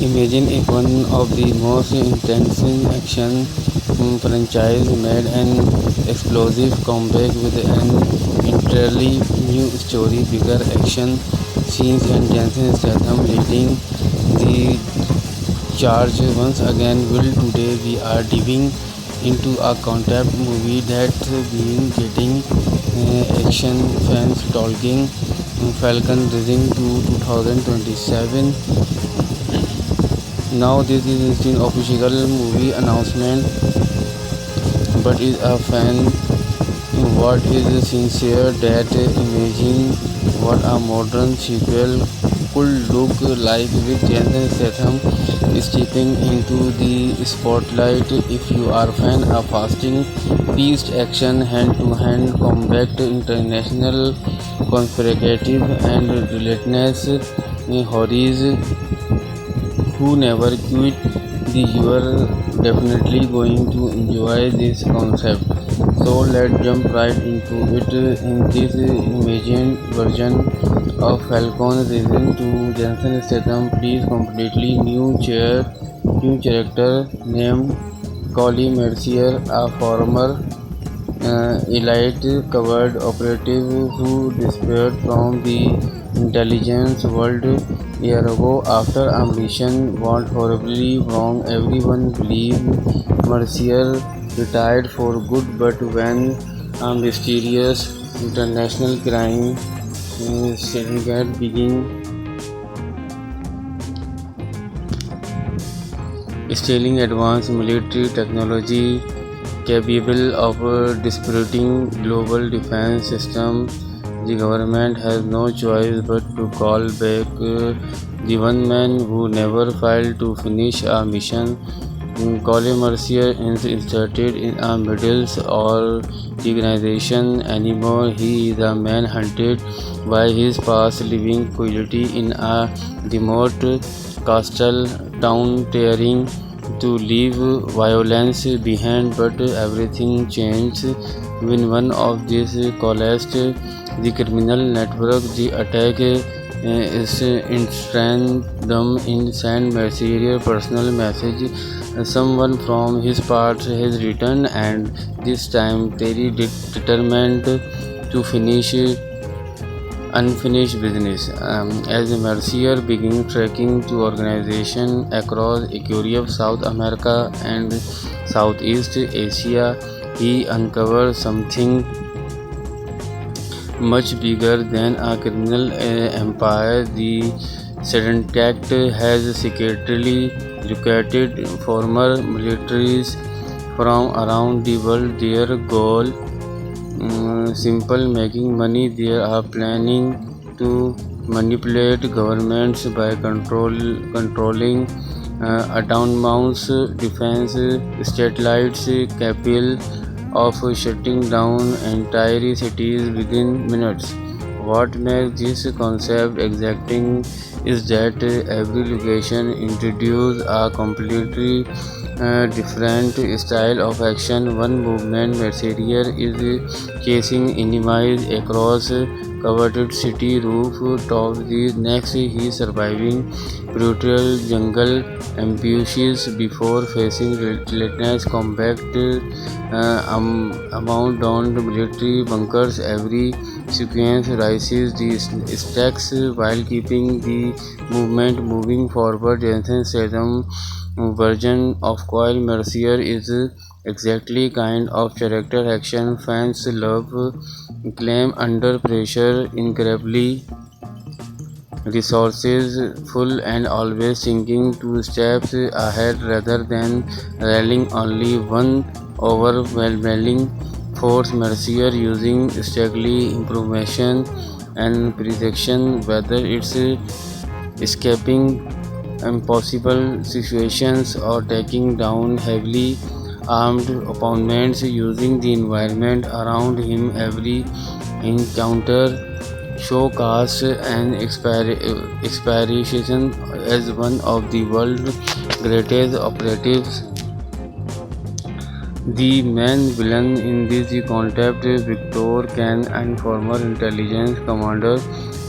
Imagine if one of the most intense action franchise made an explosive comeback with an entirely new story, bigger action scenes, and Jason Statham leading the charge once again. Well, today we are diving into a concept movie that's been getting action fans talking. Falcon Rising to 2027. Now this is an official movie announcement, but is a fan what is sincere that imagine what a modern sequel could look like with Jason Statham stepping into the spotlight. If you are fan of fasting paced action, hand-to-hand combat, international conspirative and relentless horrors who never quit, you are definitely going to enjoy this concept. So let's jump right into it. In this imagined version of Falcon Season 2, Jensen Statham plays completely new character named Collie Mercier, a former elite covert operative who disappeared from the intelligence world a year ago after a mission went horribly wrong. Everyone believed Mercier retired for good, but when a mysterious international crime syndicate began stealing advanced military technology capable of disrupting global defense systems, the government has no choice but to call back the one man who never failed to finish a mission. Colin Mercier is inserted in a middle or organization anymore. He is a man hunted by his past, living quietly in a remote coastal town, tearing to leave violence behind. But everything changed when one of these collapsed. The criminal network, the attack is them in Saint Mercier personal message. Someone from his past has returned, and this time Terry determined to finish unfinished business. As Mercier began tracking to organization across Europe, South America, and Southeast Asia, he uncovered something much bigger than a criminal empire. The Syndicate has secretly recruited former militaries from around the world. Their goal simple: making money. They are planning to manipulate governments by controlling autonomous defense satellites capable of shutting down entire cities within minutes. What makes this concept exacting is that every location introduces a completely different style of action. One movement, Mercedes is chasing enemies across coveted city rooftops. The next, he is surviving brutal jungle ambushes before facing relentless combat amount down military bunkers. Every sequence rises the stakes while keeping the movement moving forward. Jensen Statham version of Coil Mercier is exactly kind of character action fans love. Claim under pressure, incredibly resourceful, and always thinking two steps ahead rather than rallying only one overwhelming force. Mercier using strategy, improvisation, and precision, whether it's escaping impossible situations or taking down heavily armed opponents using the environment around him. Every encounter showcased an expiration as one of the world's greatest operatives. The main villain in this concept is Victor Kane, and former intelligence commander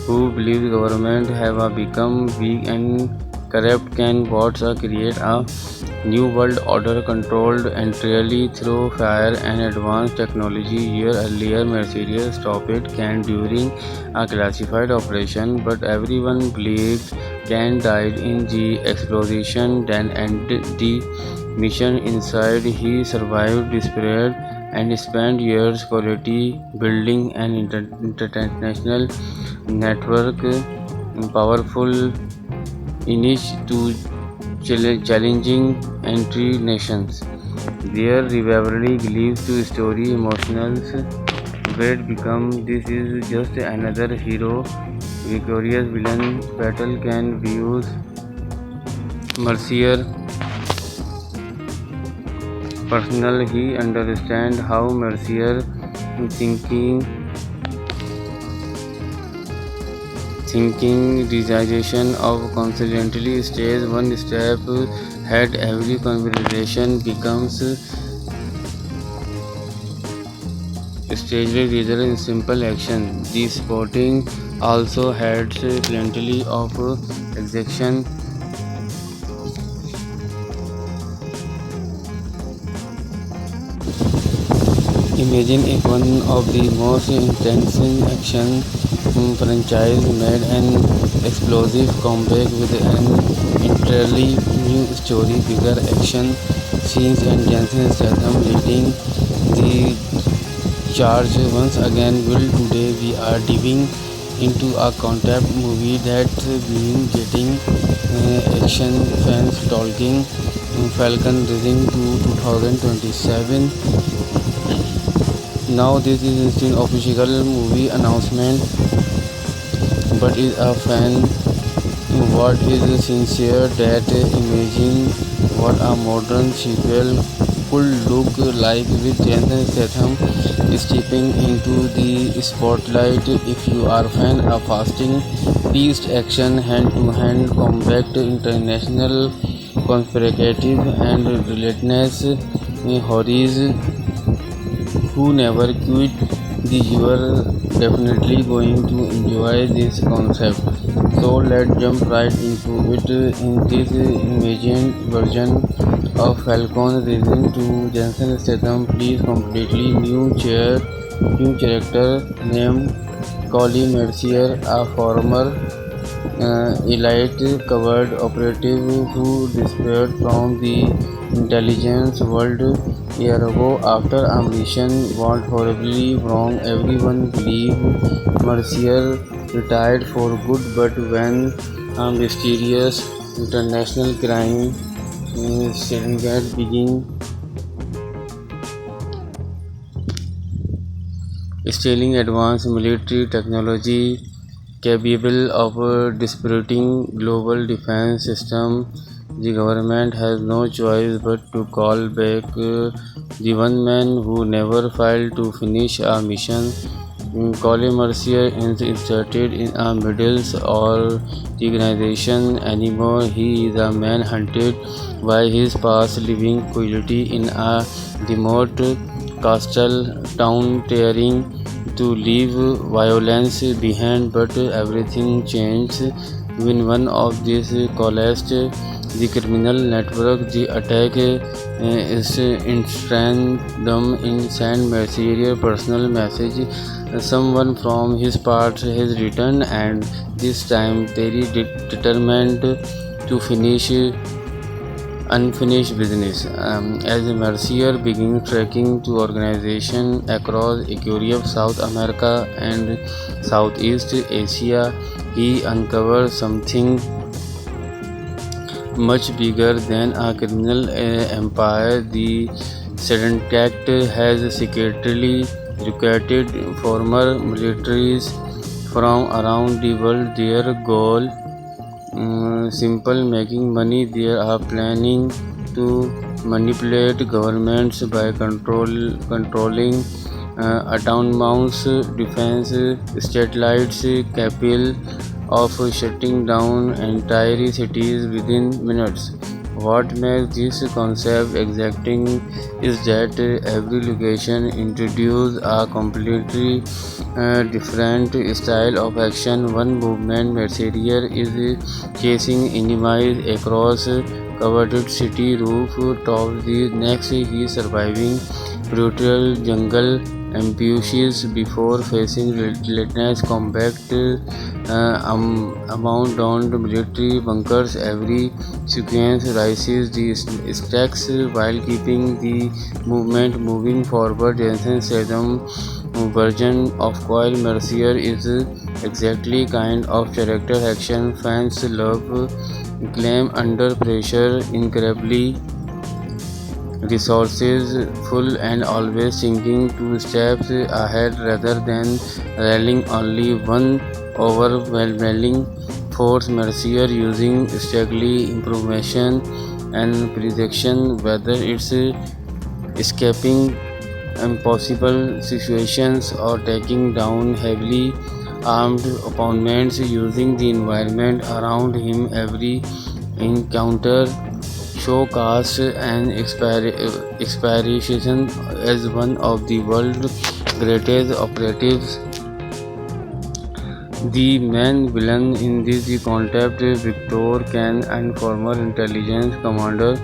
who believes government have become weak and corrupt can bots create a new world order controlled entirely through fire and advanced technology. Year earlier, Mercedes stopped Khan during a classified operation, but everyone believed Khan died in the explosion. Then ended the mission inside. He survived desperate and spent years quality building an international network, powerful niche to challenging entry nations. Their rivalry leads to story emotional weight become this is just another hero victorious villain battle can views Mercier personal he understand how Mercier thinking realization of constantly stays one step ahead. Every conversation becomes staged result in simple action. The sporting also had plenty of execution. Imagine if one of the most intense action franchise made an explosive comeback with an entirely new story, bigger action scenes, and Jensen Statham leading the charge once again. Will today we are diving into a concept movie that's been getting action fans talking. Falcon Rising to 2027. Now this is an official movie announcement, but is a fan what is sincere that imagine what a modern sequel could look like with Jason Statham stepping into the spotlight. If you are fan of fast-paced action, hand-to-hand combat, international conspirative and relentless horrors who never quit, you are definitely going to enjoy this concept. So let's jump right into it. In this imagined version of Falcon Rising to Jensen Statham plays completely new character named Collie Mercier, a former elite covert operative who disappeared from the intelligence world a year ago after a mission went horribly wrong. Everyone believed Mercier retired for good, but when a mysterious international crime syndicate began stealing advanced military technology capable of disrupting global defense system, the government has no choice but to call back the one man who never failed to finish a mission. Colin Mercier is inserted in a middle or the organization anymore. He is a man hunted by his past, living quietly in a remote coastal town, trying to leave violence behind, but everything changed when one of these collapsed. The criminal network, the attack is random in Saint Mercier personal message. Someone from his past has returned, and this time Terry determined to finish unfinished business. As Mercier began tracking to organizations across Europe, South America, and Southeast Asia, he uncovered something much bigger than a criminal empire. The syndicate has secretly recruited former militaries from around the world. Their goal simple: making money. They are planning to manipulate governments by controlling autonomous defense satellites capable of shutting down entire cities within minutes. What makes this concept exacting is that every location introduces a completely different style of action. One movement Mercedes is chasing enemies across coveted city rooftops. The next he is surviving brutal jungle ambushes before facing relentless combat amount military bunkers. Every sequence rises the stakes while keeping the movement moving forward. Jensen Statham version of Coil Mercier is exactly kind of character action fans love. Claim under pressure, incredibly resourceful and always thinking two steps ahead rather than rallying only one overwhelming force. Mercier using strategy, improvisation, and prediction, whether it's escaping impossible situations or taking down heavily armed opponents using the environment around him. Every encounter showcased an expiration as one of the world's greatest operatives. The main villain in this concept, Victor Kane, and former intelligence commander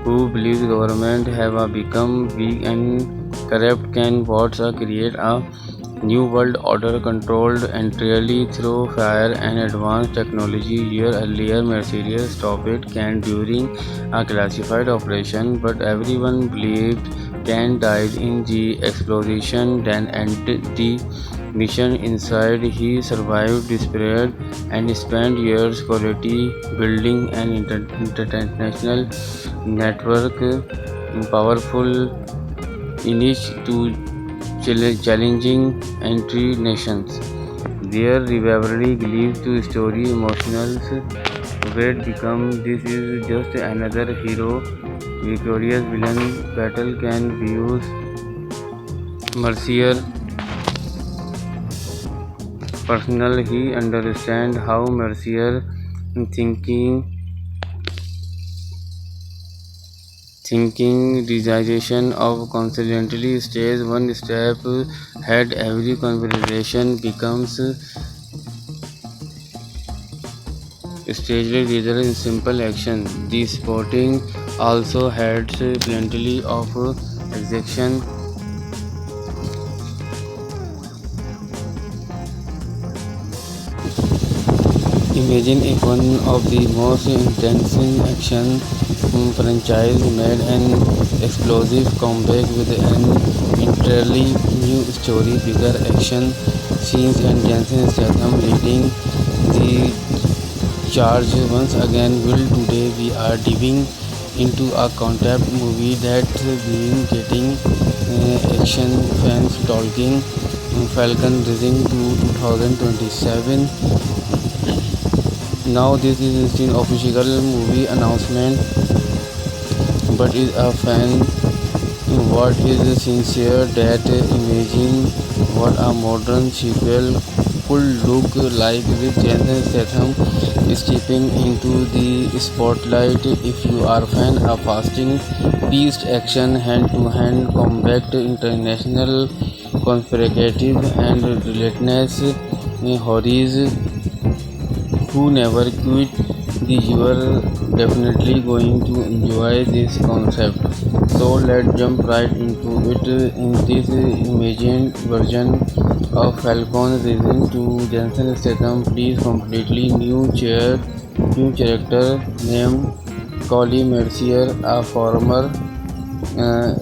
who believes government have become weak and corrupt, can wants to create a new world order controlled entirely through fire and advanced technology. Year earlier, Mercedes stopped Kane during a classified operation, but everyone believed Kane died in the explosion then ended the mission. Inside, he survived despair and spent years quality building an international network, powerful enough to challenging entry nations. Their rivalry leads to story emotional weight become this is just another hero victorious villain battle can views Mercier personal. He understands how Mercier thinking realization of constantly stays one step ahead. Every conversation becomes staged result in simple action. The sporting also had plenty of execution. Imagine if one of the most intense action franchise made an explosive comeback with an entirely new story, bigger action scenes, and Jason Statham leading the charge once again. Will today we are diving into a concept movie that's been getting action fans talking. Falcon Rising to 2027. Now this is still official movie announcement, but is a fan what is sincere that imagine what a modern sequel could look like with Jason Statham stepping into the spotlight. If you are a fan of fasting beast action, hand-to-hand combat, international conspirative and relentless horrors who never quit, you are definitely going to enjoy this concept. So let's jump right into it. In this imagined version of Falcon Rising to Jensen Statham plays completely new character named Collie Mercier, a former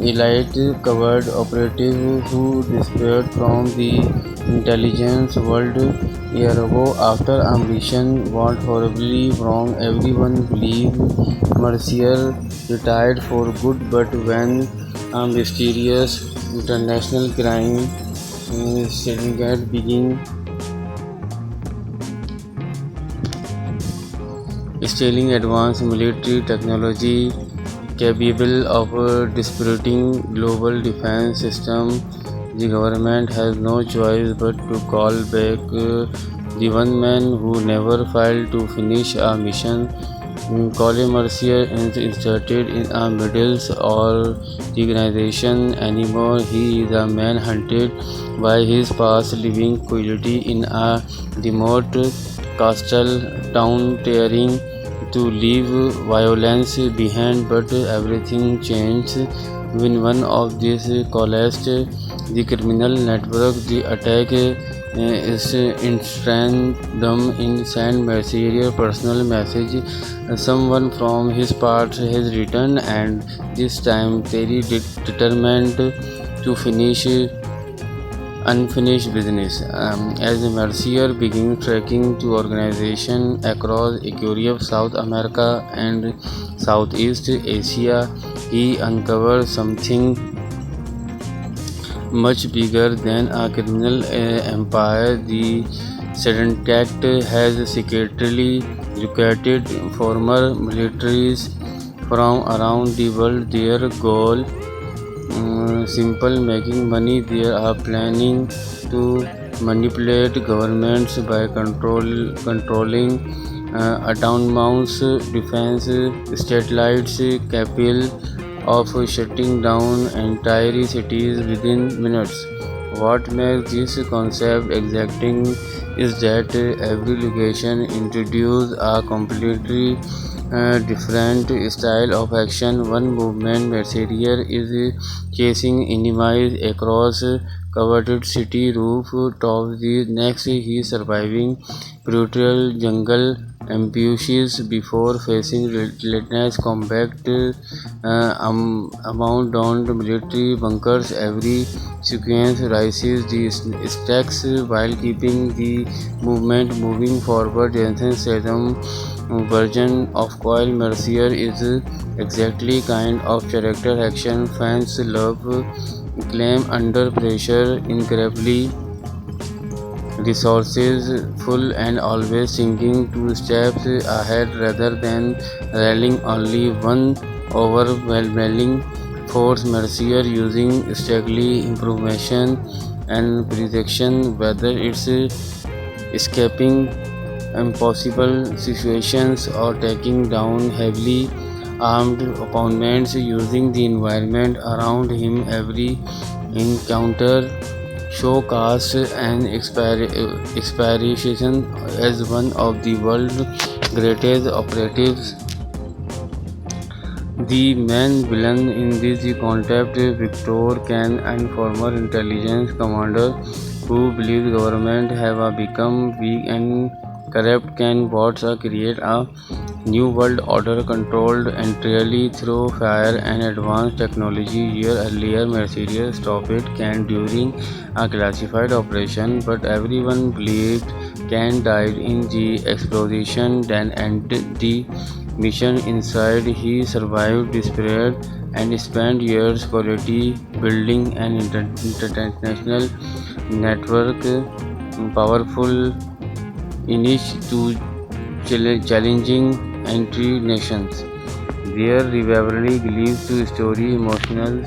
elite covered operative who disappeared from the intelligence world a year ago after a mission went horribly wrong. Everyone believed Mercier retired for good, but when a mysterious international crime syndicate began stealing advanced military technology capable of disrupting global defense system, the government has no choice but to call back the one man who never failed to finish a mission. Colin Mercier is inserted in a middle or organization anymore. He is a man hunted by his past, living quietly in a remote castle town, daring to leave violence behind. But everything changed when one of these collapsed. The criminal network, the attack is instant them in send Mercier personal message. Someone from his past has returned, and this time Terry determined to finish unfinished business. As Mercier began tracking to organization across Europe, South America, and Southeast Asia, he uncovered something much bigger than a criminal empire. The Sedentact has secretly recruited former militaries from around the world. Their goal simple: making money. They are planning to manipulate governments by controlling autonomous defense satellites capable of shutting down entire cities within minutes. What makes this concept exacting is that every location introduces a completely different style of action. One movement, Mercedes is chasing enemies across coveted city rooftops. The next, he is surviving brutal jungle ambushes before facing relentless combat among downed military bunkers. Every sequence rises the stakes while keeping the movement moving forward. Jensen Statham version of Coil Mercier is exactly kind of character action fans love. Claim under pressure, incredibly resourceful, and always thinking two steps ahead rather than rallying only one overwhelming force. Mercier using strategy, improvisation, and precision, whether it's escaping impossible situations or taking down heavily armed opponents using the environment around him. Every encounter showcased an expiration as one of the world's greatest operatives. The main villain in this concept, Victor Kane, and former intelligence commander who believes government have become weak and corrupt, can bots create a new world order controlled entirely through fire and advanced technology. Year earlier, Mercedes stopped Kane during a classified operation, but everyone believed Kane died in the explosion. Then ended the mission inside. He survived desperate and spent years quality building an international network, powerful niche to challenging entry nations. Their rivalry leads to story emotional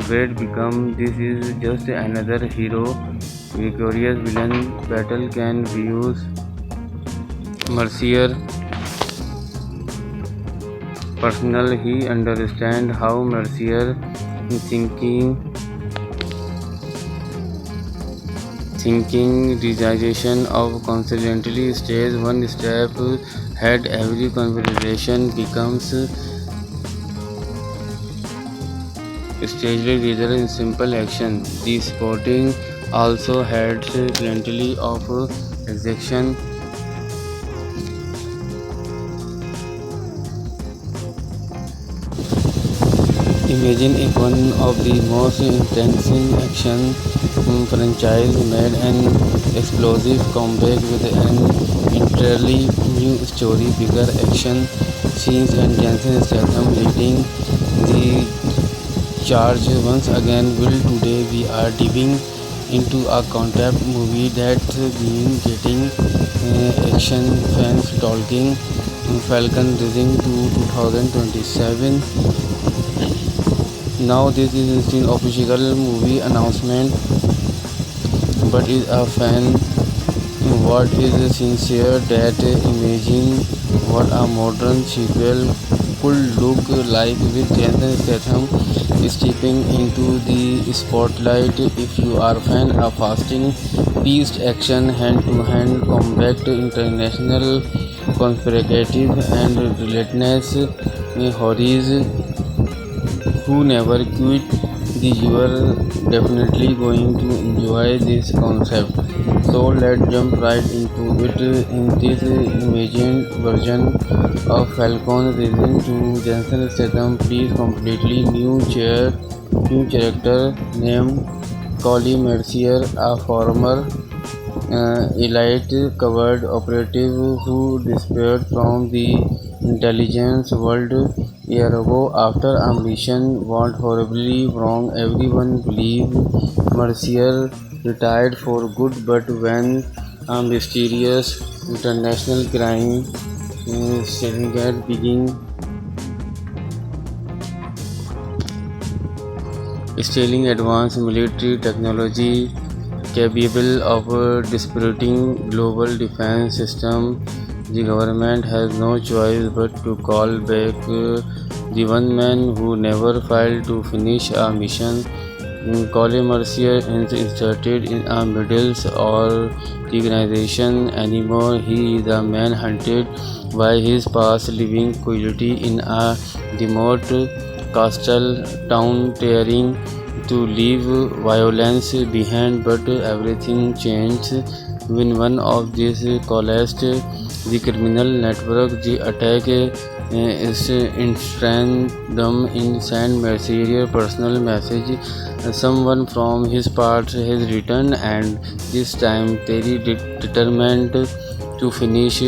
weight become this is just another hero victorious villain battle can views Mercier personal. He understand how Mercier thinking realization of constantly stays one step ahead. Every conversation becomes staged result in simple action. The sporting also had plenty of execution. Imagine if one of the most intense action franchise made an explosive comeback with an entirely new story, bigger action scenes, and Jensen Statham leading the charge once again. Will today we are diving into a concept movie that's been getting action fans talking. Falcon Rising to 2027. Now this is an official movie announcement, but is a fan what is sincere that imagine what a modern sequel could look like with Jason Statham stepping into the spotlight. If you are a fan of fast-paced action, hand-to-hand combat, international conspirative and relentless horrors who never quit, you are definitely going to enjoy this concept. So let's jump right into it. In this imagined version of Falcon Season 2, Jensen Statham plays completely new character named Collie Mercier, a former elite covert operative who disappeared from the intelligence world a year ago after a mission went horribly wrong. Everyone believed Mercier retired for good, but when a mysterious international crime syndicate began stealing advanced military technology capable of disrupting global defense system, the government has no choice but to call back the one man who never failed to finish a mission. Colin Mercier is inserted in a middle or the organization anymore. He is a man hunted by his past, living quietly in a remote coastal town, trying to leave violence behind. But everything changed when one of these collapsed. The criminal network, the attack is instant them in send Mercier personal message. Someone from his past has returned, and this time Terry determined to finish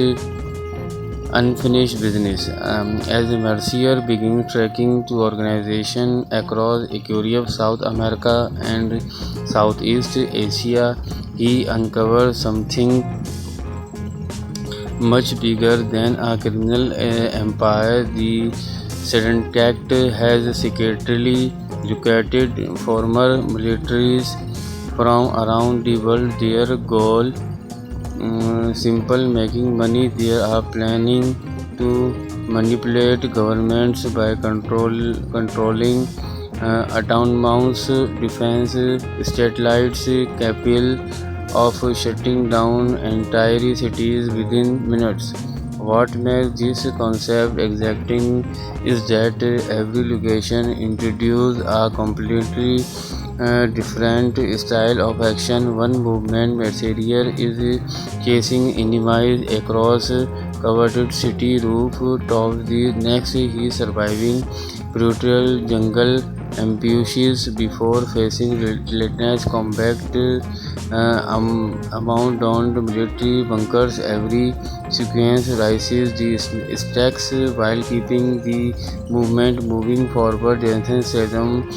unfinished business. As Mercier begins tracking to organization across Europe, South America, and Southeast Asia, he uncovers something much bigger than a criminal empire. The syndicate has secretly recruited former militaries from around the world. Their goal simple: making money. They are planning to manipulate governments by controlling autonomous defense satellites capable of shutting down entire cities within minutes. What makes this concept exacting is that every location introduces a completely different style of action. One movement, Mercedes is chasing enemies across covered city rooftops. The next, he is surviving brutal jungle ambushes before facing relentless combat amount on military bunkers. Every sequence rises the stakes while keeping the movement moving forward. Jensen Statham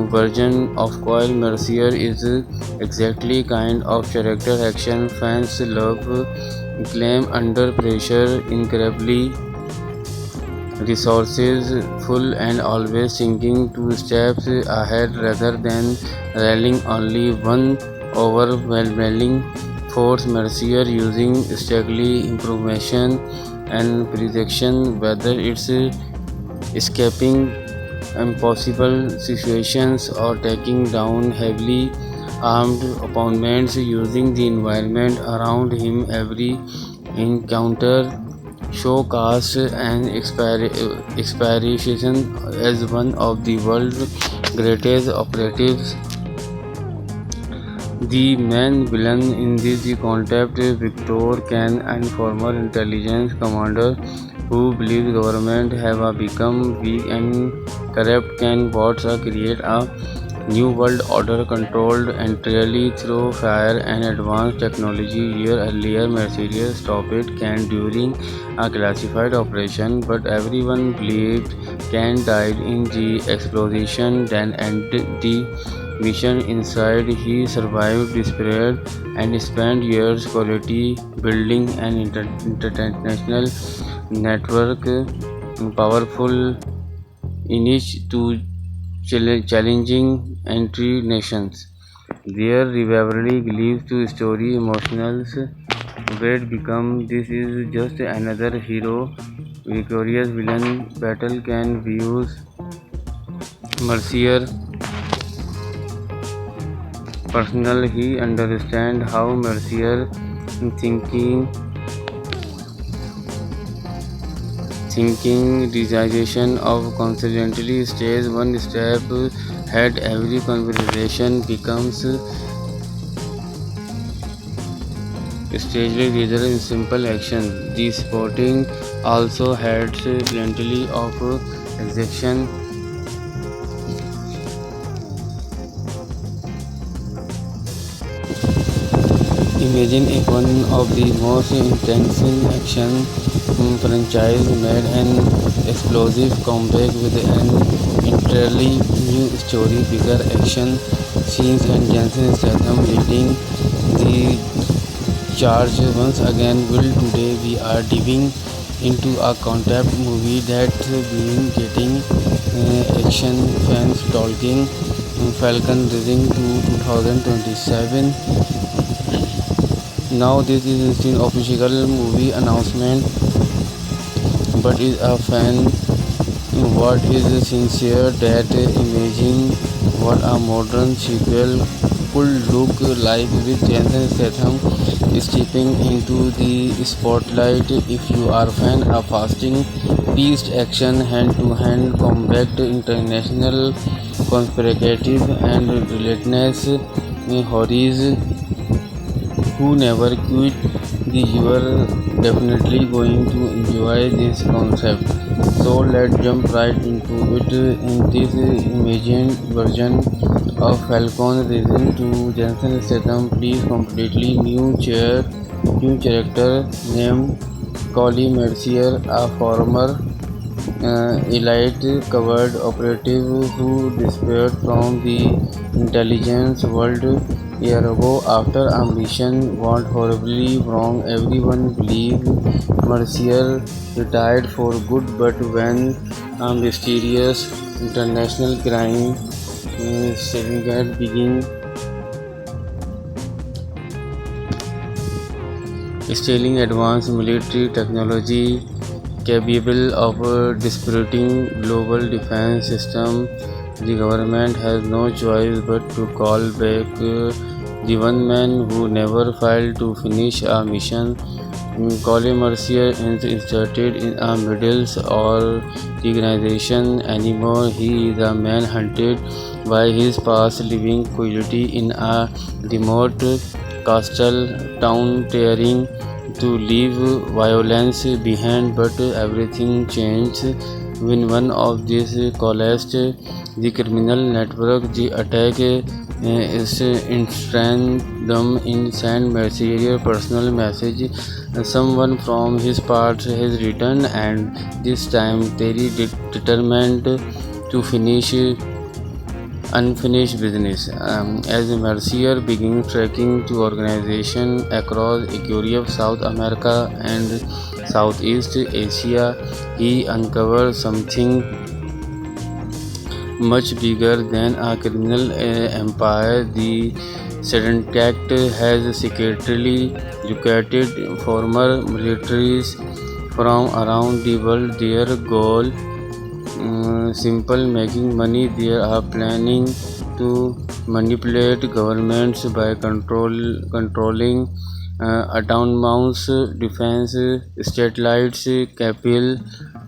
version of Coil Mercier is exactly kind of character action fans love. Claim under pressure, incredibly resources full and always thinking two steps ahead rather than rallying only one overwhelming force. Mercier using strategy, improvisation, and prediction, whether it's escaping impossible situations or taking down heavily armed opponents using the environment around him. Every encounter showcase and expiration as one of the world's greatest operatives. The main villain in this concept is Victor Kane, and former intelligence commander who believes government have become weak and corrupt. Can bots create a new world order controlled entirely through fire and advanced technology. Year earlier, Mercedes stopped Kane during a classified operation, but everyone believed Kane died in the explosion. Then ended the mission inside. He survived despair and spent years quality building an international network powerful niche to challenging entry nations. Their rivalry leads to story emotional weight become this is just another hero, victorious villain. Battle can views Mercier personal. He understand how Mercier thinking thinking realization of constantly stays one step ahead. Every conversation becomes stagely result in simple action. The sporting also had plenty of execution. Imagine if one of the most intense action franchise made an explosive comeback with an entirely new story, bigger action scenes, and Jensen Statham leading the charge once again. Will today we are diving into a concept movie that's been getting action fans talking. Falcon Rising to 2027. Now this is an official movie announcement, but is a fan what is sincere that imagine what a modern sequel could look like with Jensen Statham stepping into the spotlight. If you are a fan of fast-paced action, hand-to-hand combat, international conspirative and relentless horrors who never quit, you are definitely going to enjoy this concept. So let's jump right into it. In this imagined version of Falcon Rising to Jensen Statham plays completely new character named Collie Mercier, a former elite covert operative who disappeared from the intelligence world a year ago after a mission went horribly wrong. Everyone believed Mercier retired for good, but when a mysterious international crime syndicate began stealing advanced military technology capable of disrupting global defense system, the government has no choice but to call back the one man who never failed to finish a mission. Colin Mercier is inserted in a middle or organization anymore. He is a man hunted by his past, living quietly in a remote coastal town, trying to leave violence behind, but everything changed when one of these collapsed. The criminal network, the attack is instant them in send Mercier personal message. Someone from his past has returned, and this time Terry determined to finish unfinished business. As Mercier begins tracking to organizations across Europe, South America, and Southeast Asia, he uncovers something much bigger than a criminal empire. The Syndicate has secretly recruited former militaries from around the world. Their goal simple: making money. They are planning to manipulate governments by controlling autonomous defense satellites capable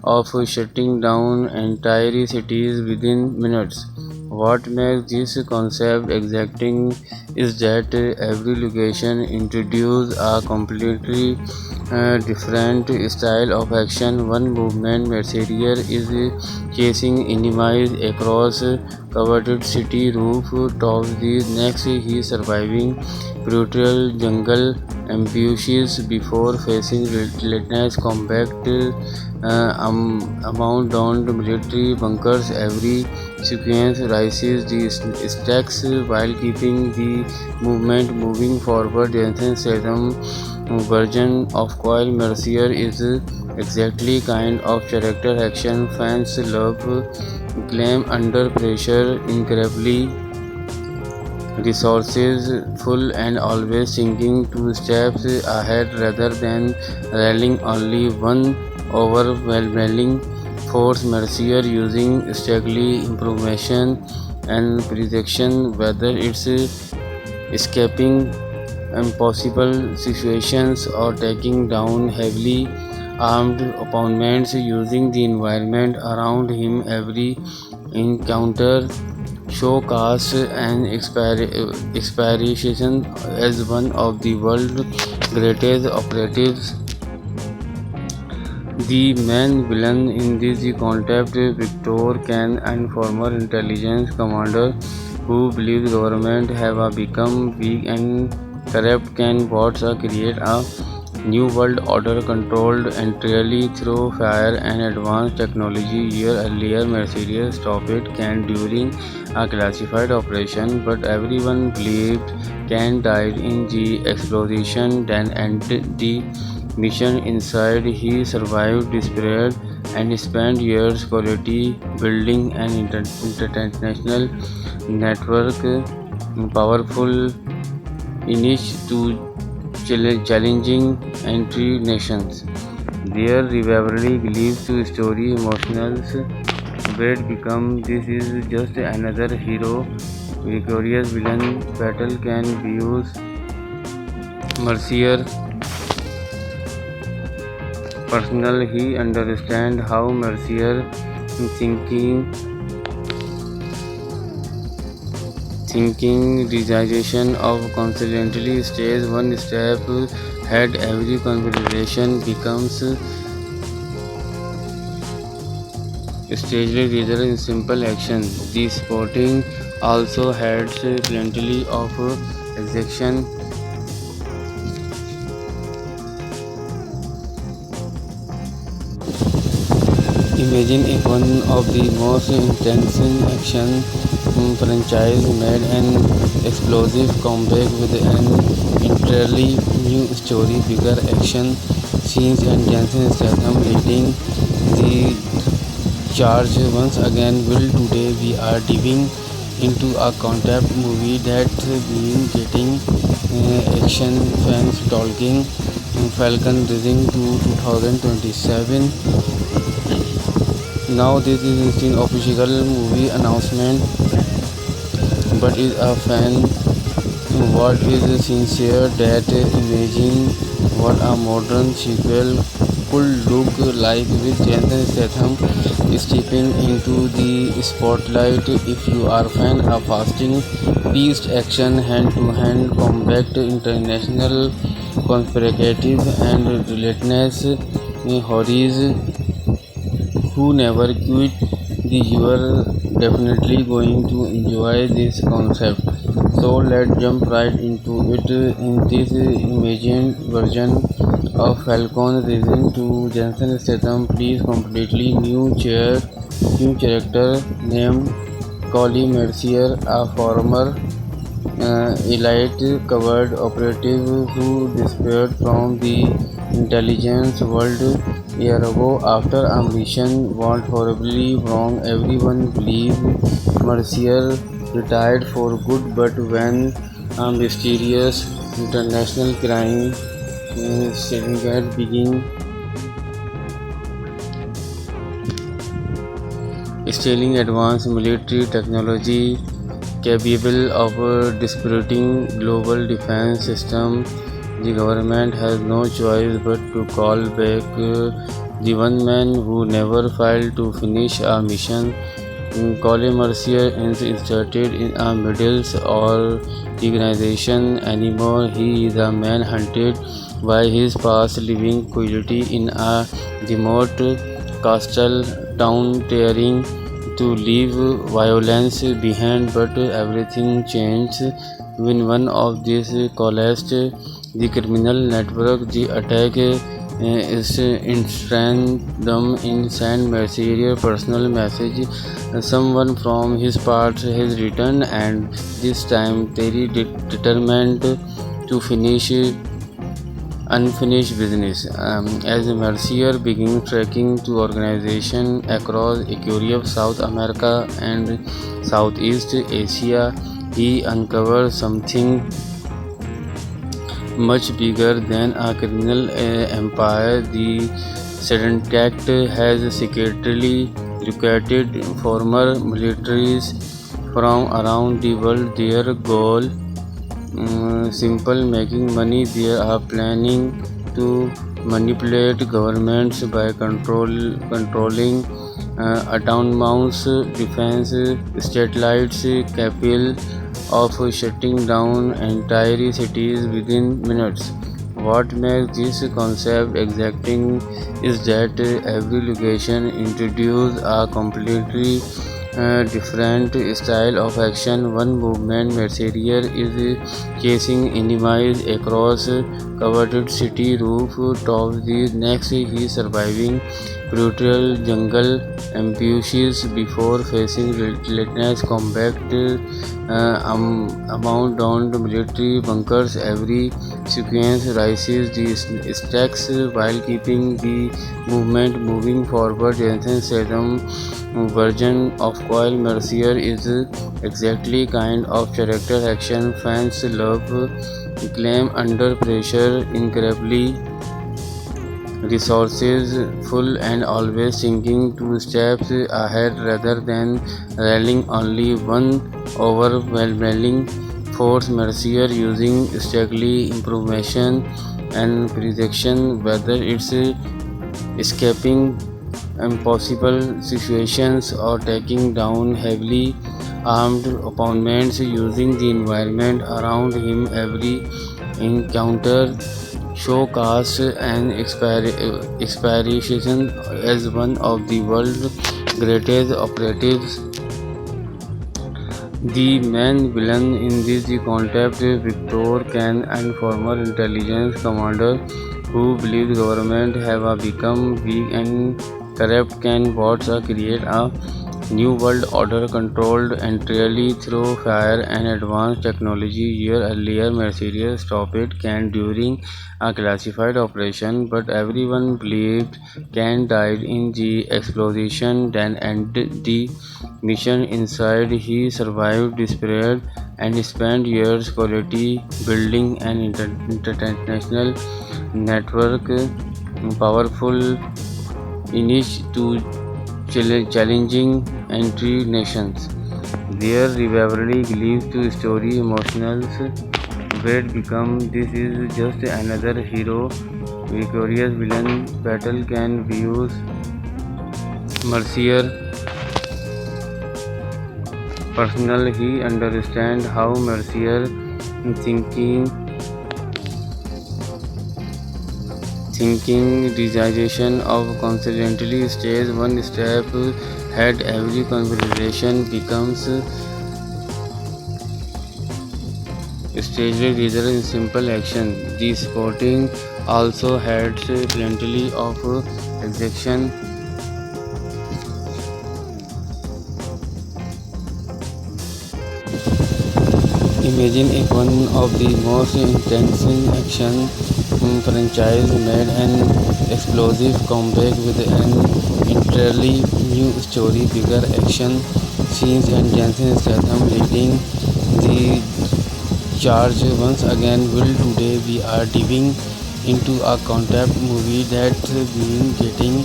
of shutting down entire cities within minutes. What makes this concept exacting is that every location introduces a completely different style of action. One movement, Mercedes is chasing enemies across covered city rooftops. The next, he is surviving brutal jungle ambushes before facing relentless combat amount downed military bunkers. Every sequence rises the stacks while keeping the movement moving forward. Jensen Statham version of Coil Mercier is exactly kind of character action fans love. Claim under pressure, incredibly resourceful and always thinking two steps ahead rather than relying only one overwhelming force. Mercier using strategy, improvisation, and prediction, whether it's escaping impossible situations or taking down heavily armed opponents using the environment around him. Every encounter showcased an expiration as one of the world's greatest operatives. The main villain in this concept, Victor Kane, and former intelligence commander who believes government have become weak and corrupt, can bots create a new world order controlled entirely through fire and advanced technology. Year earlier, Mercedes stopped Kane during a classified operation, but everyone believed Kane died in the explosion. Then ended the mission inside. He survived despair and spent years quality building an international network, powerful niche to challenging entry nations. Their rivalry leads to story emotional weight become this is just another hero. Victorious villain battle can be used. Mercier personal, he understand how Mercier thinking realization of constantly stays one step ahead. Every conversation becomes stagely result in simple action. The sporting also had plenty of execution. Imagine if one of the most intense action franchise made an explosive comeback with an entirely new story, bigger action scenes, and Jason Statham leading the charge once again. Will today we are diving into a concept movie that's been getting action fans talking. Falcon Rising to 2027. Now this is an official movie announcement, but is a fan what is sincere that imagine what a modern sequel could look like with Jason Statham stepping into the spotlight. If you are fan of fasting paced action, hand-to-hand combat, international conspirative and relentless horrors who never quit, you are definitely going to enjoy this concept. So let's jump right into it. In this imagined version of Falcon Rising to Jensen Statham, please completely new character named Collie Mercier, a former elite covered operative who disappeared from the intelligence world a year ago after a mission went horribly wrong. Everyone believed Mercier retired for good, but when a mysterious international crime syndicate began stealing advanced military technology capable of disrupting global defense system, the government has no choice but to call back the one man who never failed to finish a mission. Colin Mercier is inserted in a middle or organization anymore. He is a man hunted by his past, living quietly in a remote coastal town, trying to leave violence behind. But everything changed when one of these collapsed. The criminal network, the attack is Instagram in San Mercier personal message. Someone from his past has returned, and this time Terry determined to finish unfinished business. As Mercier begins tracking to organization across Europe, South America, and Southeast Asia, he uncovers something much bigger than a criminal empire. The Syndicate has secretly recruited former militaries from around the world. Their goal, simple: making money. They are planning to manipulate governments by controlling autonomous defense satellites capable of shutting down entire cities within minutes. What makes this concept exacting is that every location introduces a completely different style of action. One movement mercenary is chasing enemies across covered city rooftops. The next he is surviving brutal jungle ambushes before facing relentless combat abandoned military bunkers. Every sequence rises the stakes while keeping the movement moving forward. Jason Statham version of Coil Mercier is exactly kind of character action fans love. Claim under pressure, incredibly resourceful and always thinking two steps ahead rather than rallying only one overwhelming force. Mercier using strategy, improvisation, and prediction, whether it's escaping impossible situations or taking down heavily armed opponents using the environment around him. Every encounter showcase and expiration as one of the world's greatest operatives. The main villain in this the concept Victor Khan, and former intelligence commander who believes government have become weak and corrupt, can bots create a new world order controlled entirely through fire and advanced technology. Year earlier, Mercedes stopped Khan during a classified operation, but everyone believed Khan died in the explosion. Then ended the mission. Inside, he survived despair and spent years quality building an international network, powerful niche to challenging entry nations. Their rivalry leads to story emotional weight become this is just another hero victorious villain battle can views Mercier personal. He understands how Mercier thinking realization of constantly stays one step ahead. Every conversation becomes staged rather in simple action. The sporting also had plenty of execution. Imagine if one of the most intense action franchise made an explosive comeback with an entirely new story, bigger action scenes, and Jason Statham leading the charge once again. Will today we are diving into a concept movie that's been getting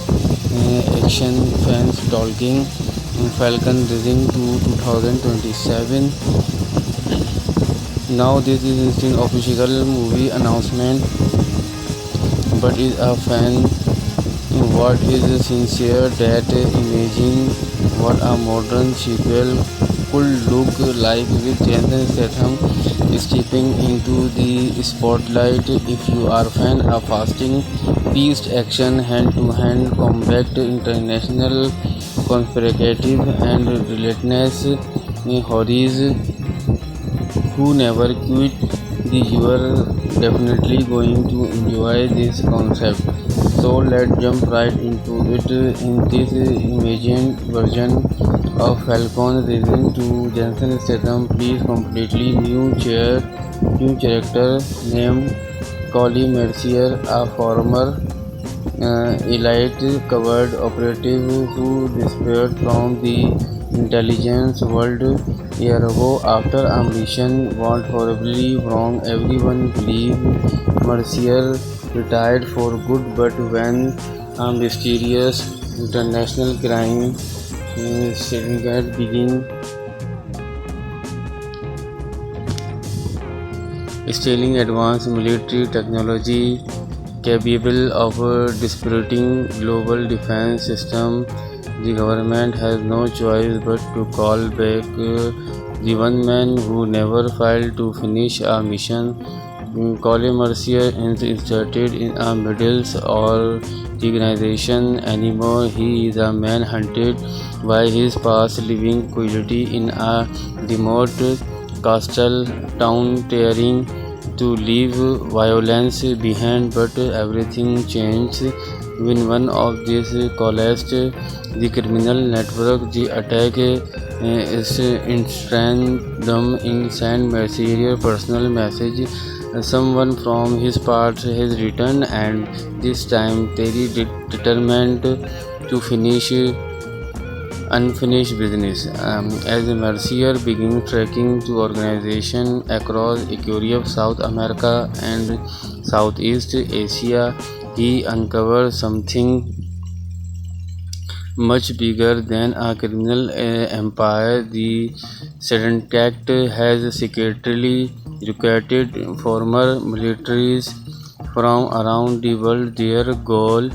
action fans talking. Falcon Rising to 2027. Now this is instant official movie announcement, but is a fan what is sincere that imagine what a modern sequel could look like with Jason Statham stepping into the spotlight. If you are fan of fasting paced action, hand to hand combat, international conspirative and relentless horrors who never quit, you are definitely going to enjoy this concept. So let's jump right into it. In this imagined version of Falcon Rising to Jason Statham plays completely new character named Collie Mercier, a former elite covered operative who disappeared from the intelligence world year ago. After a mission went horribly wrong, everyone believed Mercier retired for good, but when a mysterious international crime syndicate began stealing advanced military technology capable of disrupting global defense system, the government has no choice but to call back the one man who never failed to finish a mission. Colin Mercier is inserted in a middle or organization anymore. He is a man hunted by his past, living quietly in a remote coastal town, trying to leave violence behind. But everything changed when one of these collapsed. The criminal network, the attack is instant them in send Mercier personal message. Someone from his past has returned, and this time Terry determined to finish unfinished business. As Mercier began tracking to organizations across Europe, South America, and Southeast Asia, he uncovered something much bigger than a criminal empire. The syndicate has secretly recruited former militaries from around the world. Their goal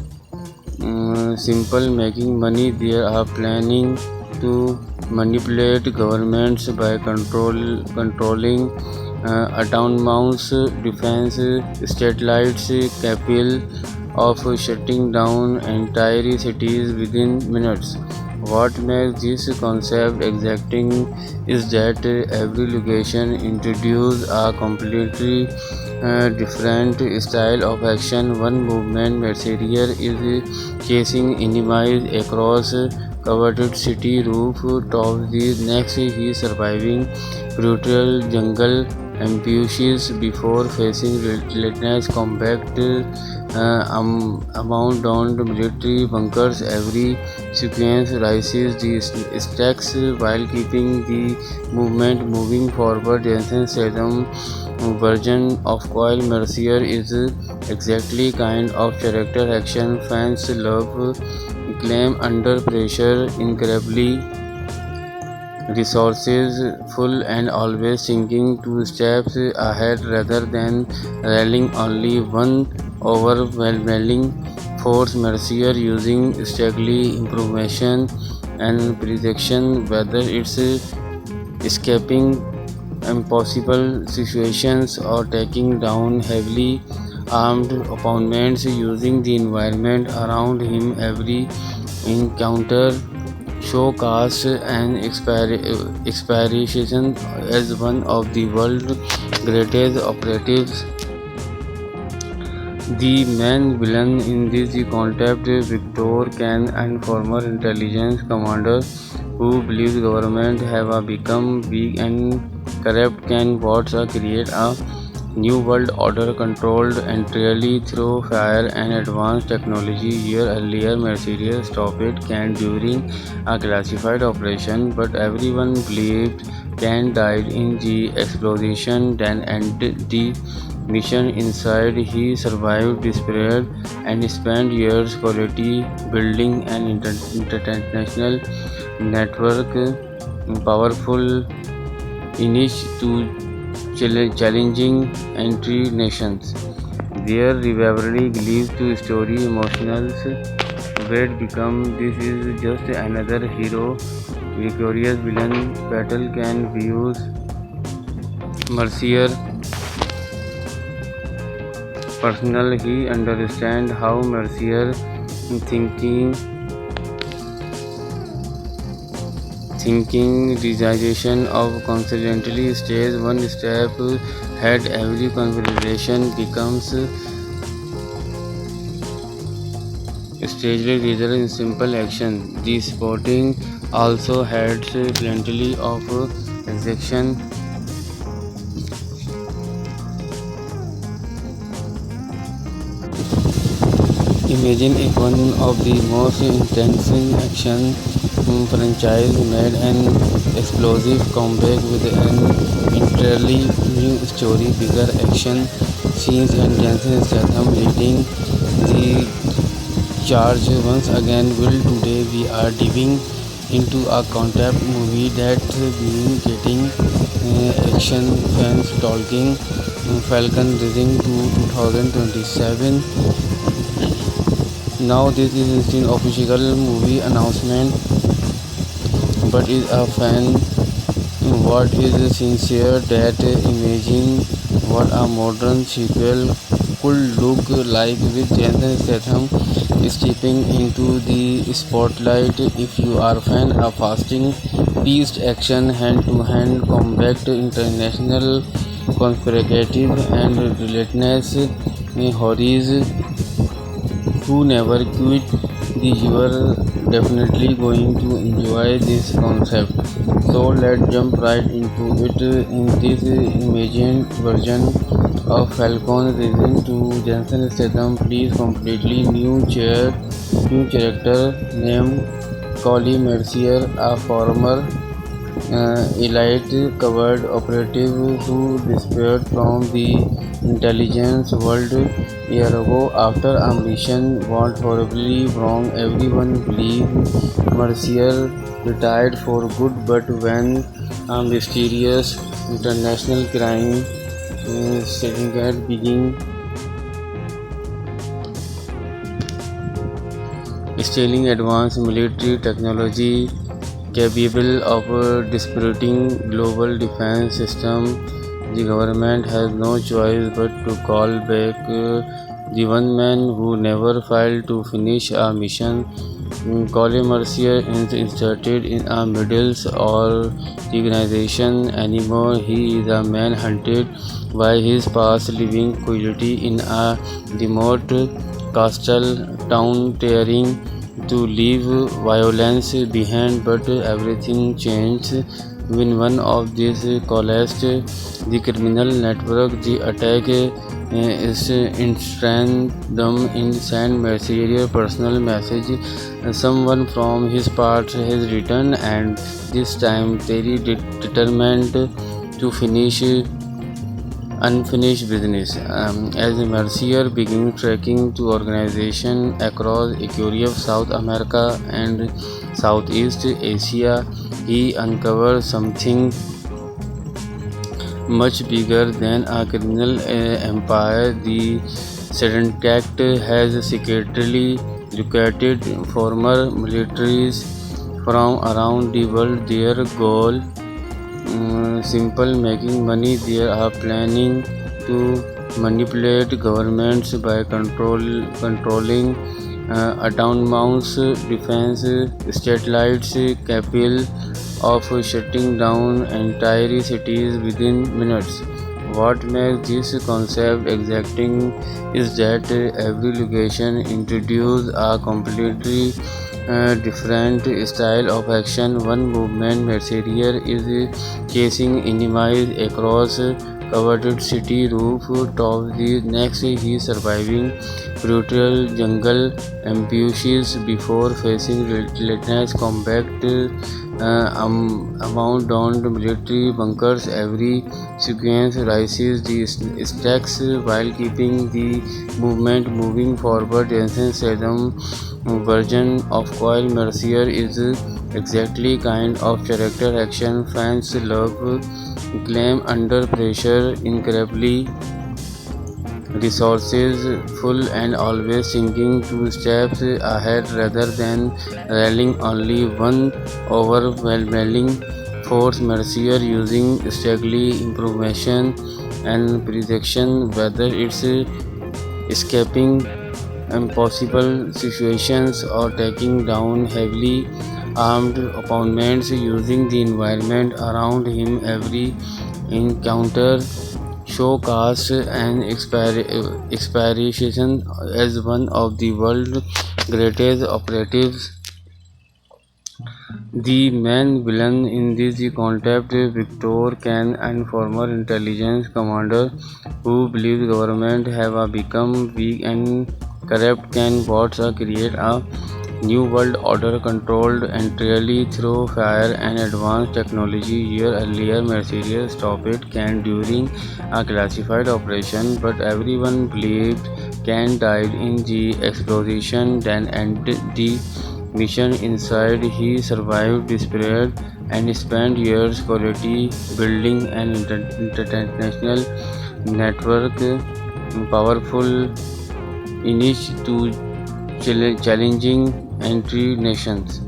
simple: making money. They are planning to manipulate governments by controlling autonomous defense satellites capable of shutting down entire cities within minutes. What makes this concept exacting is that every location introduces a completely different style of action. One movement, Mercenaire is chasing enemies across coveted city rooftops. The next, he is surviving brutal jungle ambushes before facing relentless combat amount military bunkers. Every sequence rises the stakes while keeping the movement moving forward. Jensen Statham version of Coil Mercier is exactly kind of character action fans love. Claim under pressure, incredibly resourceful and always thinking two steps ahead rather than rallying only one overwhelming force. Mercier using strategy, improvisation, and prediction, whether it's escaping impossible situations or taking down heavily armed opponents using the environment around him. Every encounter showcased an expiration as one of the world's greatest operatives. The main villain in this concept, Victor Kane, and former intelligence commander who believes government have become weak and corrupt, can wants create a new world order controlled entirely through fire and advanced technology. Year earlier, Mercedes stopped Kane during a classified operation, but everyone believed Kane died in the explosion then ended the mission. Inside, he survived despair and spent years quality building an international network, powerful niche to challenging entry nations. Their rivalry leads to story emotional weight become this is just another hero. Victorious villain battle can views Mercier personal. He understands how Mercier thinking realization of constantly stays one step ahead. Every conversation becomes stagely result in simple action. The sporting also had plenty of execution. Imagine if one of the most intense action franchise made an explosive comeback with an entirely new story, bigger action scenes, and Jason Statham leading the charge once again. Will today we are diving into a concept movie that's been getting action fans talking. Falcon Rising to 2027. Now this is an official movie announcement, but is a fan what is sincere that imagine what a modern sequel could look like with Jason Statham stepping into the spotlight. If you are a fan of fast-paced action, hand-to-hand combat, international conspiracy and relentless horrors who never quit, you are definitely going to enjoy this concept. So let's jump right into it. In this imagined version of Falcon Rising to Jensen Statham plays completely new character named Collie Mercier, a former elite covert operative who disappeared from the intelligence world a year ago after a mission went horribly wrong. Everyone believed Mercier retired for good, but when a mysterious international crime syndicate began stealing advanced military technology capable of disrupting global defense system, the government has no choice but to call back the one man who never failed to finish a mission. Colin Mercier is inserted in a middle or organization anymore. He is a man hunted by his past, living quietly in a remote coastal town, tearing to leave violence behind, but everything changed when one of these collapsed. The criminal network, the attack is instant them in send Mercier personal message. Someone from his past has returned, and this time very determined to finish unfinished business. As Mercier began tracking to organizations across Europe, South America, and Southeast Asia, he uncovered something much bigger than a criminal empire. The syndicate has secretly recruited former militaries from around the world. Their goal simple: making money. They are planning to manipulate governments by controlling autonomous defense satellites capable of shutting down entire cities within minutes. What makes this concept exacting is that every location introduces a completely different style of action. One movement, Mercier is chasing enemies across covered city rooftops. The next, he is surviving brutal jungle ambushes before facing relentless combat among downed military bunkers. Every sequence rises the stakes while keeping the movement moving forward. Jensen Statham version of Coil Mercier is exactly kind of character action fans love. Claim under pressure, incredibly resourceful, and always thinking two steps ahead rather than rallying only one overwhelming force. Mercier using strategy, improvisation, and prediction, whether it's escaping impossible situations or taking down heavily armed opponents using the environment around him. Every encounter showcased an expiration as one of the world's greatest operatives. The main villain in this concept, Victor Kane, and former intelligence commander who believes government have become weak and corrupt, can bots create a New World Order controlled entirely through fire and advanced technology. Year earlier, Mercedes stopped Khan during a classified operation, but everyone believed Khan died in the explosion, then ended the mission inside. He survived despair and spent years quality building an international network, powerful niche to challenging entry nations.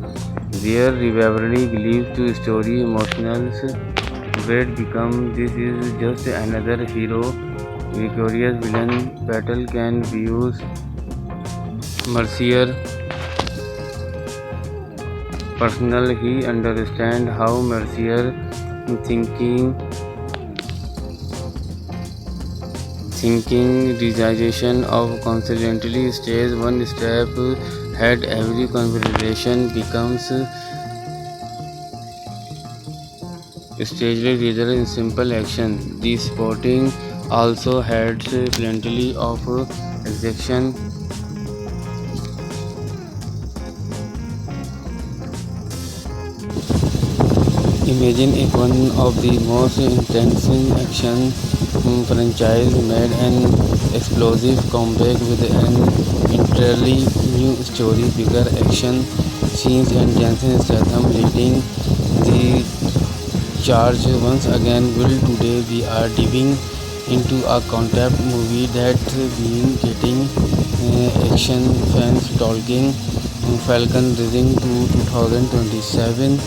Their rivalry leads to story emotional weight become this is just another hero. Victorious villain battle can views Mercier personal. He understand how Mercier thinking thinking realization of constantly stays one step ahead. Every conversation becomes staged result in simple action. The sporting also had plenty of execution. Imagine if one of the most intense action franchise made an explosive comeback with an entirely new story, bigger action scenes, and Jensen Statham leading the charge once again. Will today we are diving into a concept movie that been getting action fans talking. Falcon Rising to 2027.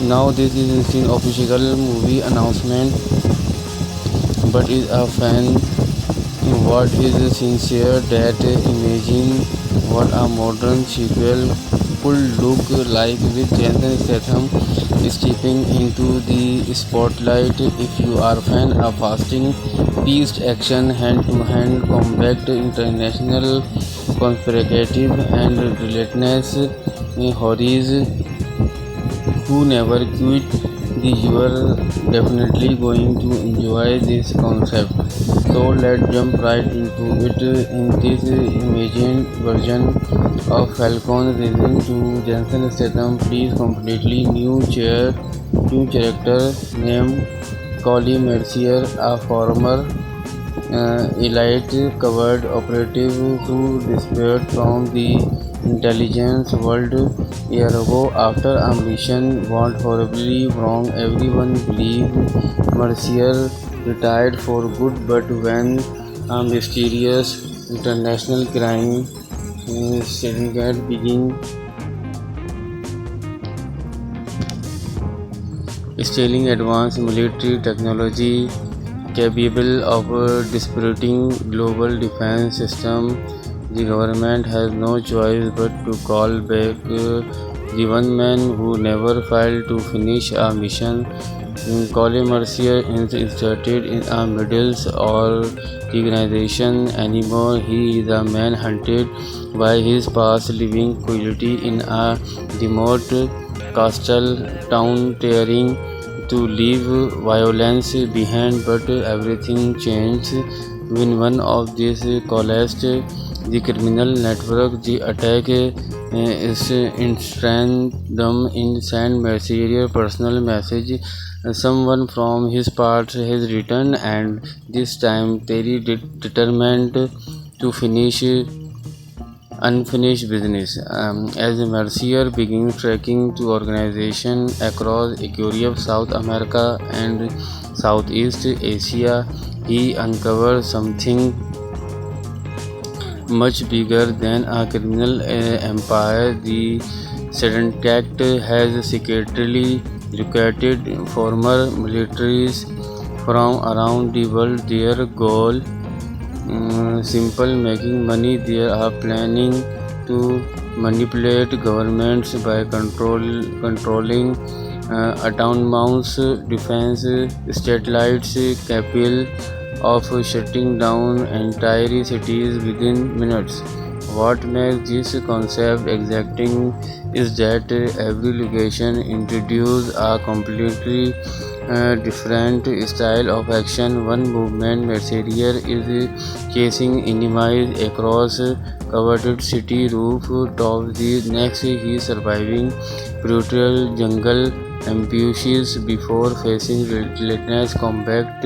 Now this is an official movie announcement, but is a fan what is sincere that imagine what a modern sequel could look like with Jason Statham stepping into the spotlight. If you are a fan of fast-paced action, hand-to-hand combat, international conspirative and relentless horrors who never quit, you are definitely going to enjoy this concept. So let's jump right into it. In this imagined version of Falcon Rising to Jensen Statham plays completely new character named Collie Mercier, a former elite covert operative who disappeared from the intelligence world a year ago after a mission went horribly wrong. Everyone believed Mercier retired for good, but when a mysterious international crime syndicate began stealing advanced military technology capable of disrupting global defense system, the government has no choice but to call back the one man who never failed to finish a mission. Colin Mercier is inserted in a middle or organization anymore. He is a man hunted by his past, living quietly in a remote coastal town, trying to leave violence behind, but everything changed when one of these collapsed. The criminal network, the attack is them in San Mercier personal message. Someone from his past has returned, and this time Terry determined to finish unfinished business. As Mercier begins tracking to organizations across Europe, South America, and Southeast Asia, he uncovers something much bigger than a criminal empire. The syndicate has secretly recruited former militaries from around the world. Their goal simple: making money. They are planning to manipulate governments by controlling autonomous defense satellites capable of shutting down entire cities within minutes. What makes this concept exacting is that every location introduces a completely different style of action. One movement Mercenaire is chasing enemies across coveted city rooftops. The next he is surviving brutal jungle ambushes before facing relentless combat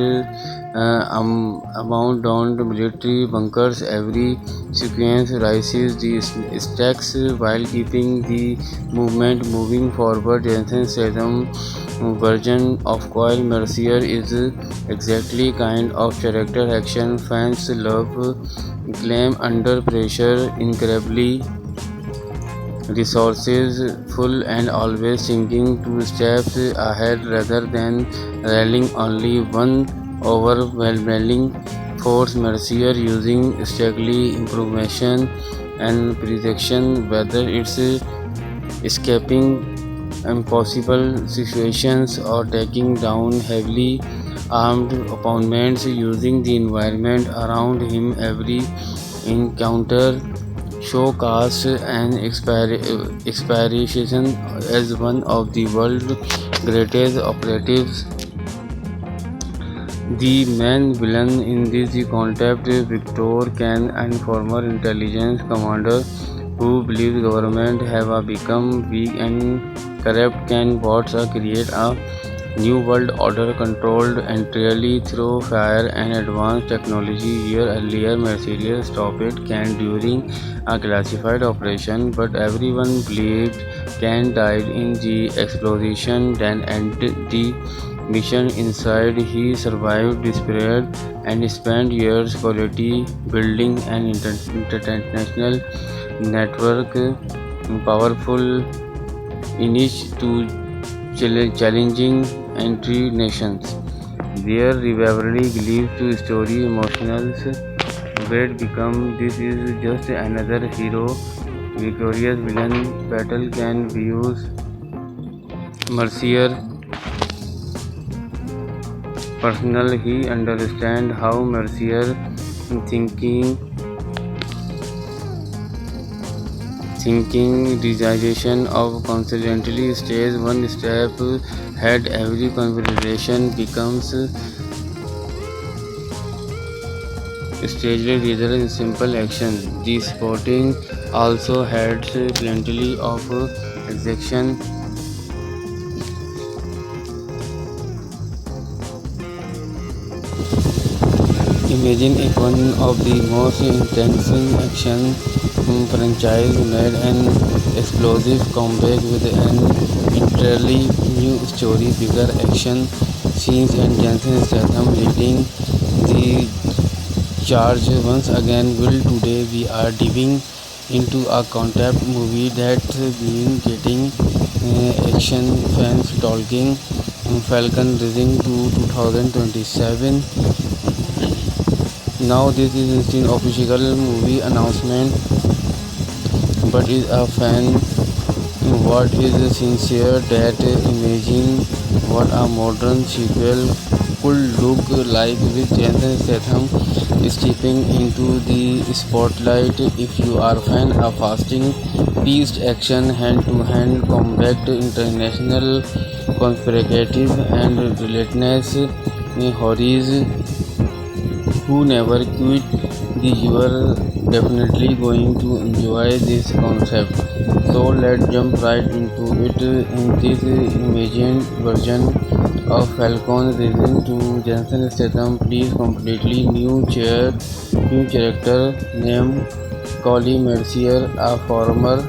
amount down military bunkers. Every sequence rises the stacks while keeping the movement moving forward. Jensen Statham version of Coil Mercier is exactly kind of character action fans love. Claim under pressure, incredibly resourceful and always thinking two steps ahead rather than rallying only one overwhelming force. Mercier using strategy, improvisation, and precision, whether it's escaping impossible situations or taking down heavily armed opponents using the environment around him. Every encounter showcased an expiration as one of the world's greatest operatives. The main villain in this concept, Victor Kane, and former intelligence commander who believes government have become weak and corrupt, can bots create a new world order controlled entirely through fire and advanced technology. Year earlier, Mercedes stopped Kane during a classified operation, but everyone believed Kane died in the explosion. Then ended the mission inside. He survived despair and spent years quality building an international network, powerful niche to challenging entry nations. Their rivalry leads to story emotional weight become this is just another hero. Victorious villain battle can views Mercier personal. He understand how Mercier thinking thinking realization of constantly stays one step ahead. Every conversation becomes stagely rather in simple action. The sporting also had plenty of execution. Imagine if one of the most intense action franchise made an explosive comeback with an entirely new story, bigger action scenes, and Jensen Statham leading the charge once again. Will today we are diving into a concept movie that's been getting action fans talking. Falcon Rising to 2027. Now this is an official movie announcement, but is a fan what is sincere that imagine what a modern sequel could look like with Jason Statham stepping into the spotlight. If you are a fan of fast-paced action, hand-to-hand combat, international conspirative and relentless horrors who never quit, you are definitely going to enjoy this concept. So let's jump right into it. In this imagined version of Falcon Rising to Jensen Statham plays completely new character named Collie Mercier, a former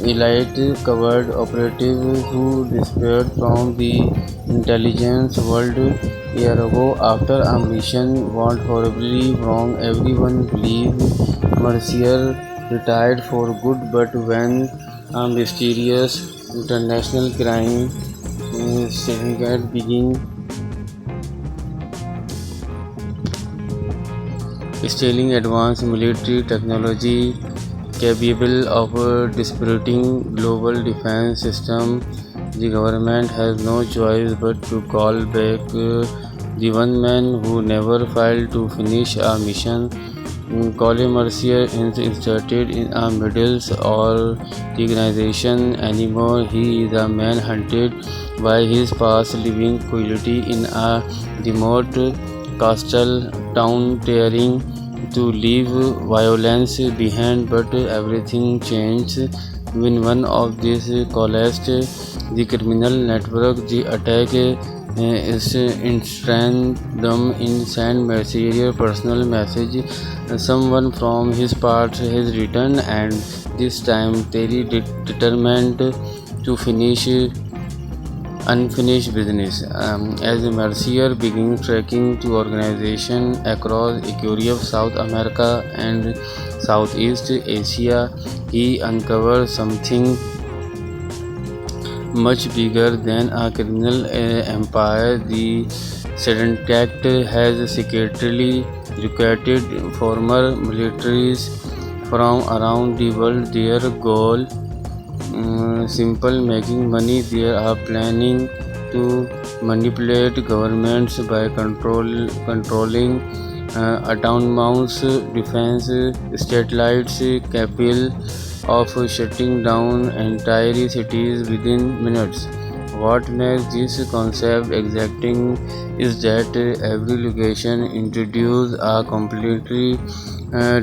elite covered operative who disappeared from the intelligence world a year ago after a mission went horribly wrong. Everyone believed Mercier retired for good, but when a mysterious international crime syndicate began stealing advanced military technology capable of disrupting global defense system, the government has no choice but to call back the one man who never failed to finish a mission. Colin Mercier is inserted in a middle or organization anymore. He is a man hunted by his past living quality in a remote coastal town, daring to leave violence behind, but everything changed when one of these collapsed. The criminal network, the attack is instant them in send messenger personal message. Someone from his part has written, and this time Terry determined to finish unfinished business. As Mercier begins trekking to organization across Europe, South America, and Southeast Asia, he uncovers something much bigger than a criminal empire. The Sedentact has secretly recruited former militaries from around the world. Their goal simple: making money. They are planning to manipulate governments by controlling autonomous defense satellites capable of shutting down entire cities within minutes. What makes this concept exacting is that every location introduces a completely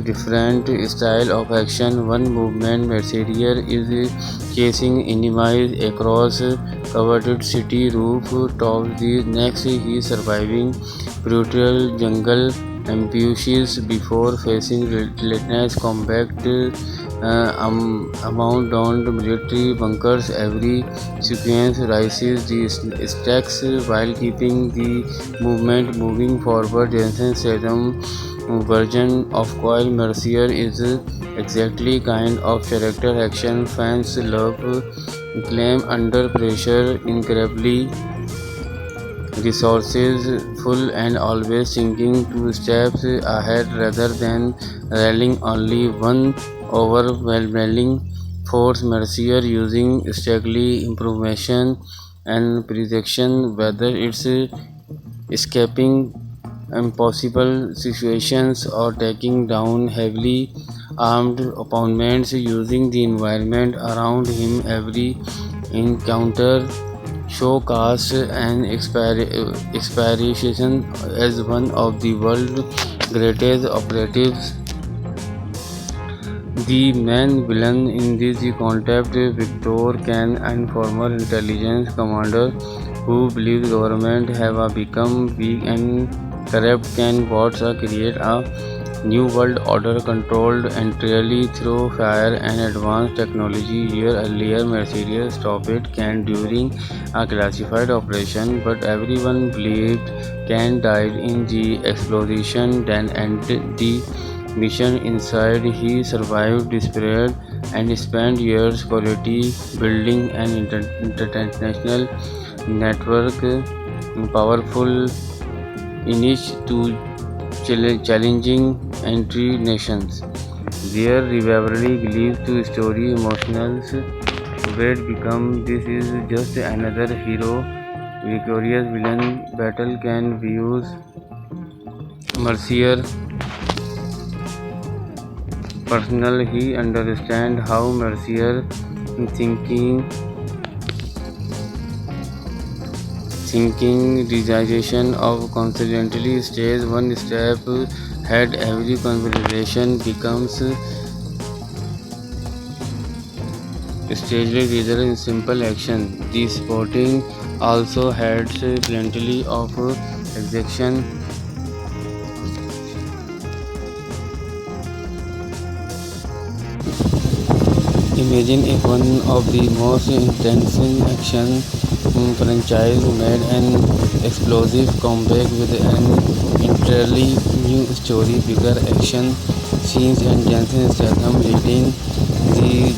different style of action. One movement Mercenaire is chasing enemies across covered city rooftops. The next he is surviving brutal jungle ambushes before facing relentless combat amount downed military bunkers. Every sequence rises the stakes while keeping the movement moving forward. Jensen Statham version of Coil Mercier is exactly kind of character action fans love. Claim under pressure, incredibly resourceful, and always thinking two steps ahead rather than rallying only one overwhelming force. Mercier using strategy, improvisation, and prediction, whether it's escaping impossible situations or taking down heavily armed opponents using the environment around him. Every encounter showcased an expiration as one of the world's greatest operatives. The main villain in this concept, Victor Kane, and former intelligence commander who believes government have become weak and corrupt, can bots create a new world order controlled entirely through fire and advanced technology. Year earlier, Mercedes stopped Kane during a classified operation, but everyone believed Kane died in the explosion. Then ended the mission inside. He survived despair and spent years quality building an international network, powerful niche to challenging entry nations. Their rivalry believed to story emotional weight become. This is just another hero victorious villain battle can views Mercier personal. He understands how Mercier thinking realization of constantly stays one step ahead. Every conversation becomes staged rather in simple action. The sporting also had plenty of execution. Imagine if one of the most intense action franchise made an explosive comeback with an entirely new story, bigger action scenes, and Jensen Statham leading the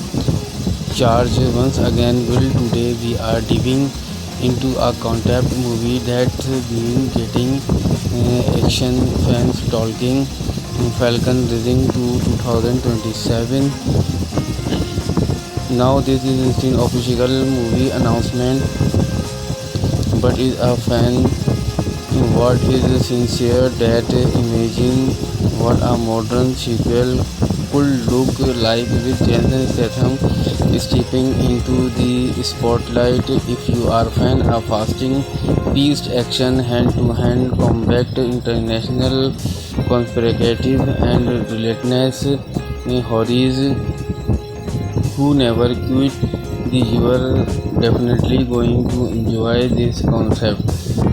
charge once again. Well, today we are diving into a concept movie that's been getting action fans talking. Falcon Rising to 2027. Now this is an official movie announcement, but is a fan what is sincere that imagine what a modern sequel could look like with Jason Statham stepping into the spotlight. If you are a fan of fast-paced action, hand-to-hand combat, international conspirative and relentless horrors who never quit, you are definitely going to enjoy this concept.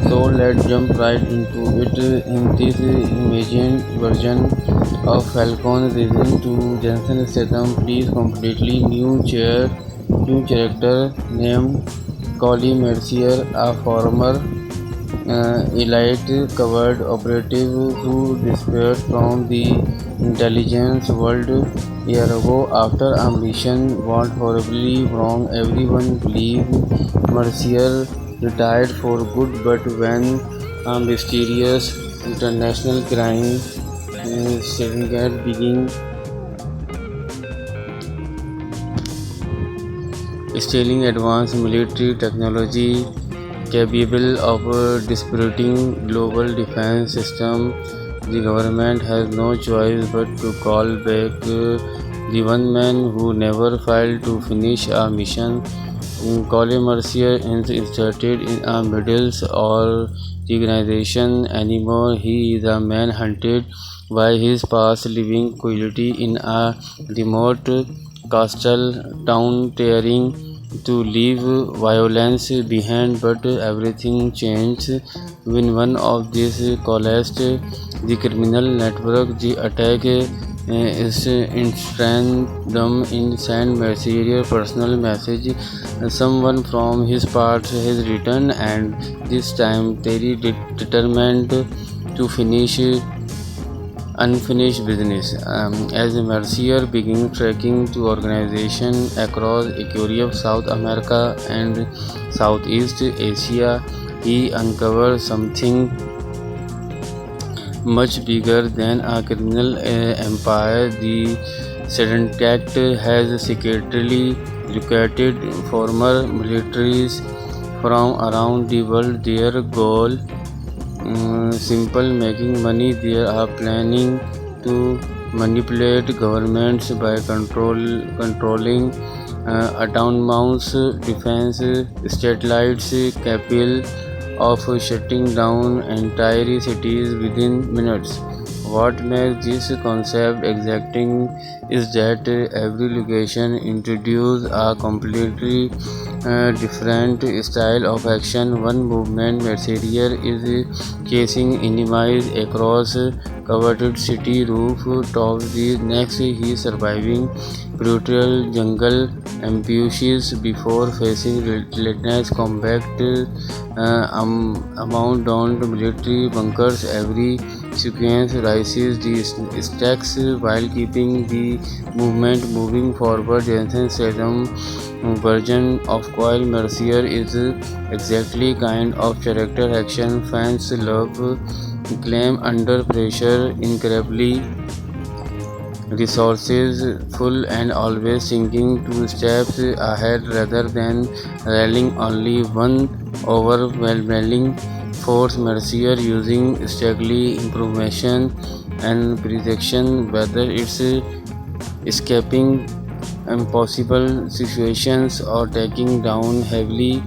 So let's jump right into it. In this imagined version of Falcon Rising to Jensen Statham plays completely new character named Collie Mercier, a former elite covert operative who disappeared from the intelligence world a year ago after a mission went horribly wrong. Everyone believed Mercier retired for good, but when a mysterious international crime syndicate began stealing advanced military technology capable of disrupting global defense system, the government has no choice but to call back the one man who never failed to finish a mission. Colin Mercier is inserted in a middle or organization anymore. He is a man hunted by his past, living quietly in a remote coastal town, trying to leave violence behind, but everything changed when one of these collapsed. The criminal network, the attack is instant them in send Mercier personal message. Someone from his past has returned, and this time Terry determined to finish unfinished business. As Mercier began tracking to organizations across Europe, South America, and Southeast Asia, he uncovered something much bigger than a criminal empire. The Syndicate has secretly recruited former militaries from around the world. Their goal simple: making money. They are planning to manipulate governments by controlling autonomous defense satellites capable of shutting down entire cities within minutes. What makes this concept exacting is that every location introduces a completely different style of action. One movement, Mercedes is chasing enemies across coveted city rooftops. The next, he is surviving brutal jungle ambushes before facing relentless combat amount down military bunkers. Every sequence rises the stakes while keeping the movement moving forward. Jensen Statham version of Coil Mercier is exactly kind of character action fans love. Claim under pressure, incredibly resources full and always thinking two steps ahead rather than rallying only one overwhelming force. Mercier using strategy, improvisation, and precision, whether it's escaping impossible situations or taking down heavily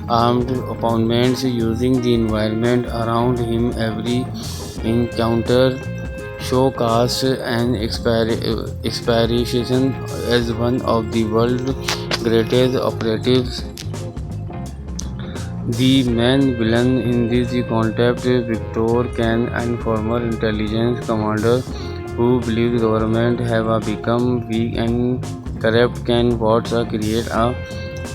armed opponents using the environment around him. Every encounter showcased an expiration as one of the world's greatest operatives. The main villain in this concept, Victor Kane, and former intelligence commander who believes government have become weak and corrupt, can wants to create a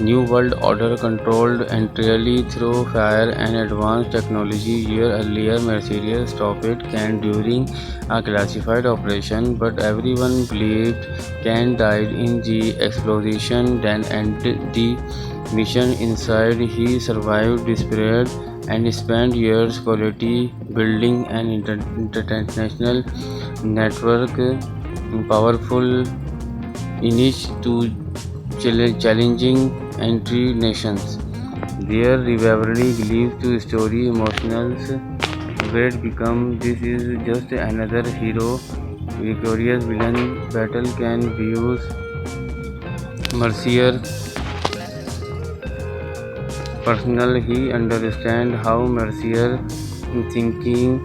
new world order controlled entirely through fire and advanced technology. Year earlier, Mercedes stopped Kane during a classified operation, but everyone believed Kane died in the explosion that ended the mission. Inside, he survived despair and spent years quality building an international network, powerful niche to challenging entry nations. Their rivalry leads to story emotional great become. This is just another hero. Victorious villain battle can views Mercier personal. He understand how Mercier thinking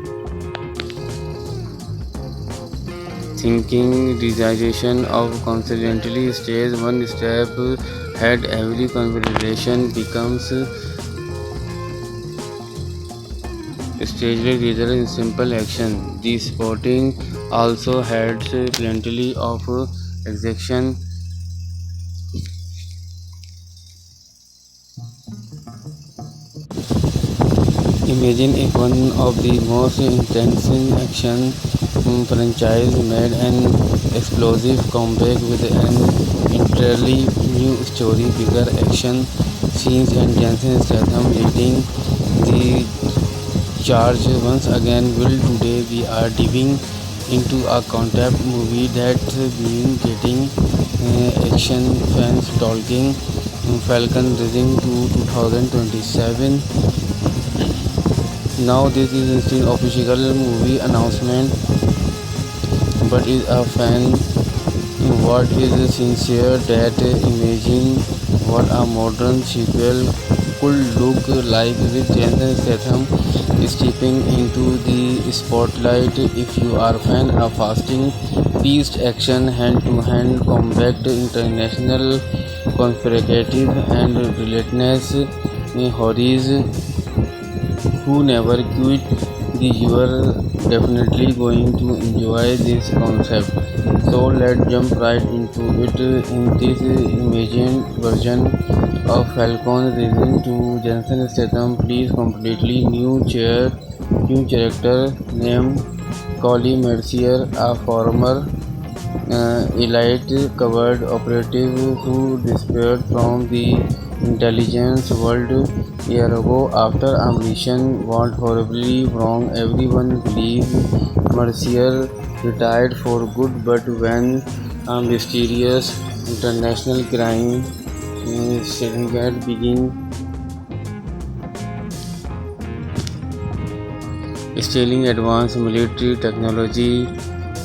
realization of constantly stays one step ahead. Every conversation becomes staged result in simple action. The sporting also had plenty of execution. Imagine if one of the most intense action franchise made an explosive comeback with an entirely new story, bigger action scenes, and Jensen Statham leading the charge once again. Will today we are diving into a concept movie that's been getting action fans talking. Falcon Rising to 2027. Now this is instant official movie announcement, but is a fan what is sincere that imagine what a modern sequel could look like with Jason Statham stepping into the spotlight. If you are a fan of fast-paced action, hand-to-hand combat, international conspirative and relentless horrors who never quit, you are definitely going to enjoy this concept. So let's jump right into it. In this imagined version of Falcon Rising to Jensen Statham plays completely new character named Collie Mercier, a former elite covered operative who disappeared from the intelligence world a year ago after a mission went horribly wrong. Everyone believed Mercier retired for good, but when a mysterious international crime syndicate began stealing advanced military technology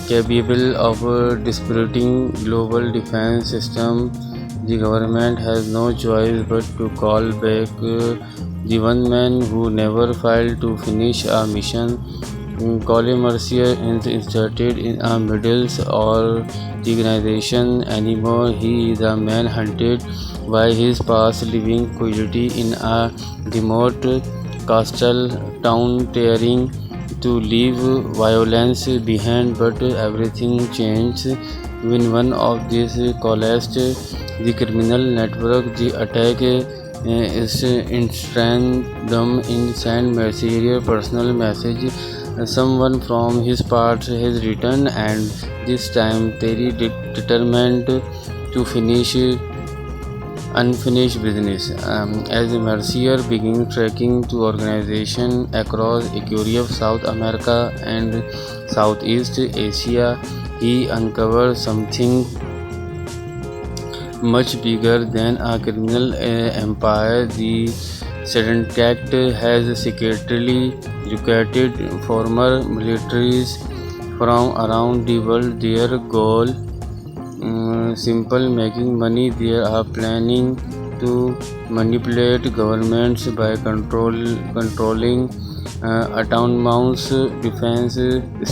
capable of disrupting global defense system, the government has no choice but to call back the one man who never failed to finish a mission. Colin Mercier is inserted in a middle or the organization anymore. He is a man hunted by his past, living quietly in a remote coastal town, daring to leave violence behind. But everything changed when one of these collapsed. The criminal network, the attack is instantly them in send Mercier personal message. Someone from his past has returned, and this time Terry determined to finish unfinished business. As Mercier begins tracking to organization across Europe, South America, and Southeast Asia, he uncovers something much bigger than a criminal empire. The syndicate has secretly recruited former militaries from around the world. Their goal simple: making money. They are planning to manipulate governments by controlling autonomous defense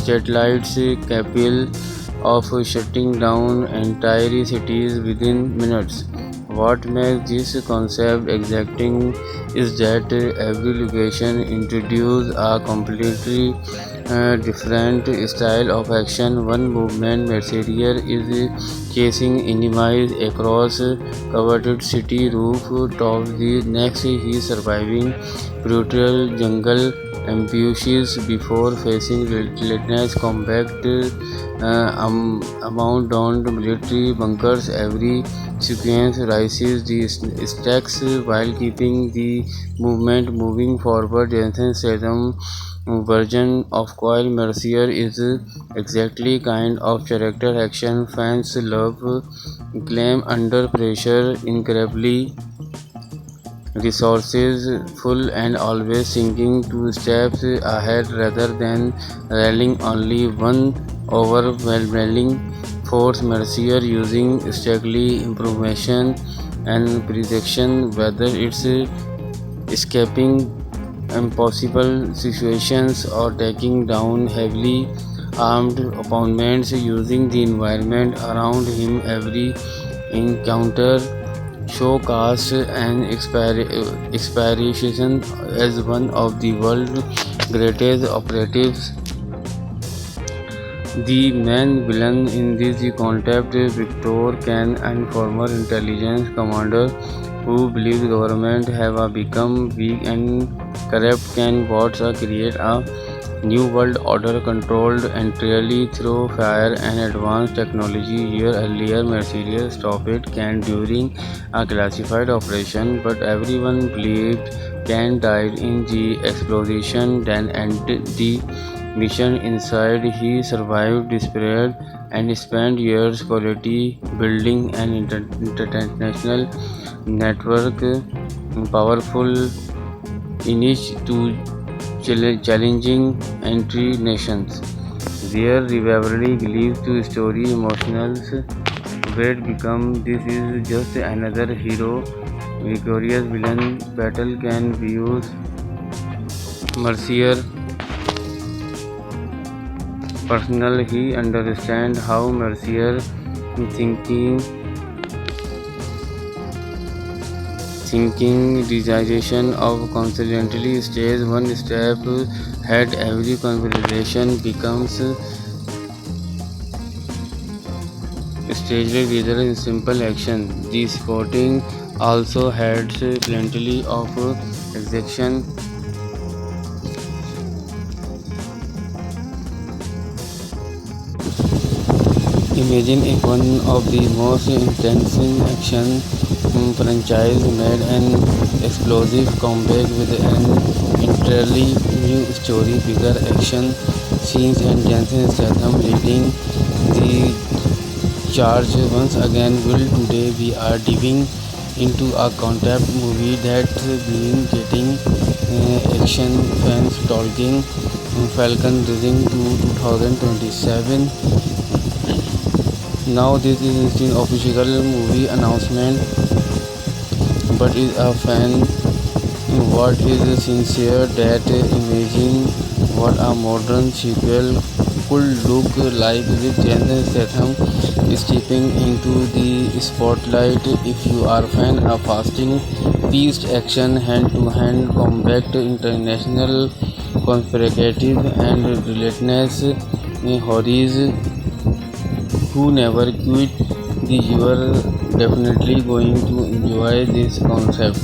satellites capable of shutting down entire cities within minutes. What makes this concept exacting is that every location introduces a completely different style of action. One movement, Mercedes is chasing enemies across covered city rooftops. The next, he is surviving brutal jungle ambushes before facing relentless combat amount downed military bunkers. Every sequence rises the stakes while keeping the movement moving forward. Jensen Statham version of Coil Mercier is exactly kind of character action fans love. Claim under pressure, incredibly resourceful and always thinking two steps ahead rather than relying only one overwhelming force. Mercier using strategy, improvisation, and prediction, whether it's escaping impossible situations or taking down heavily armed opponents using the environment around him. Every encounter showcased an expiration as one of the world's greatest operatives. The main villain in this concept, Victor Kane, and former intelligence commander who believes government have become weak and corrupt, can vote create a new world order controlled entirely through fire and advanced technology. Year earlier, Mercedes stopped Kane during a classified operation, but everyone believed Kane died in the explosion. Then ended the mission inside. He survived despair and spent years quality building an international network, powerful niche to challenging entry nations. Their rivalry leads to story emotional weight become this is just another hero. Victorious villain battle can be used. Mercier personal, he understands how Mercier thinking digitization of constantly stays one step ahead. Every conversation becomes staged rather in simple action. The sporting also had plenty of execution. Imagine if one of the most intense action franchise made an explosive comeback with an entirely new story, bigger action scenes, and Jason Statham leading the charge once again. Will today we are diving into a concept movie that's been getting action fans talking. Falcon Rising to 2027. Now this is an official movie announcement, but is a fan what is sincere that imagine what a modern sequel could look like with Jason Statham stepping into the spotlight. If you are a fan of fast-paced action, hand-to-hand combat, international conspirative and relentless horrors who never quit, you are definitely going to enjoy this concept.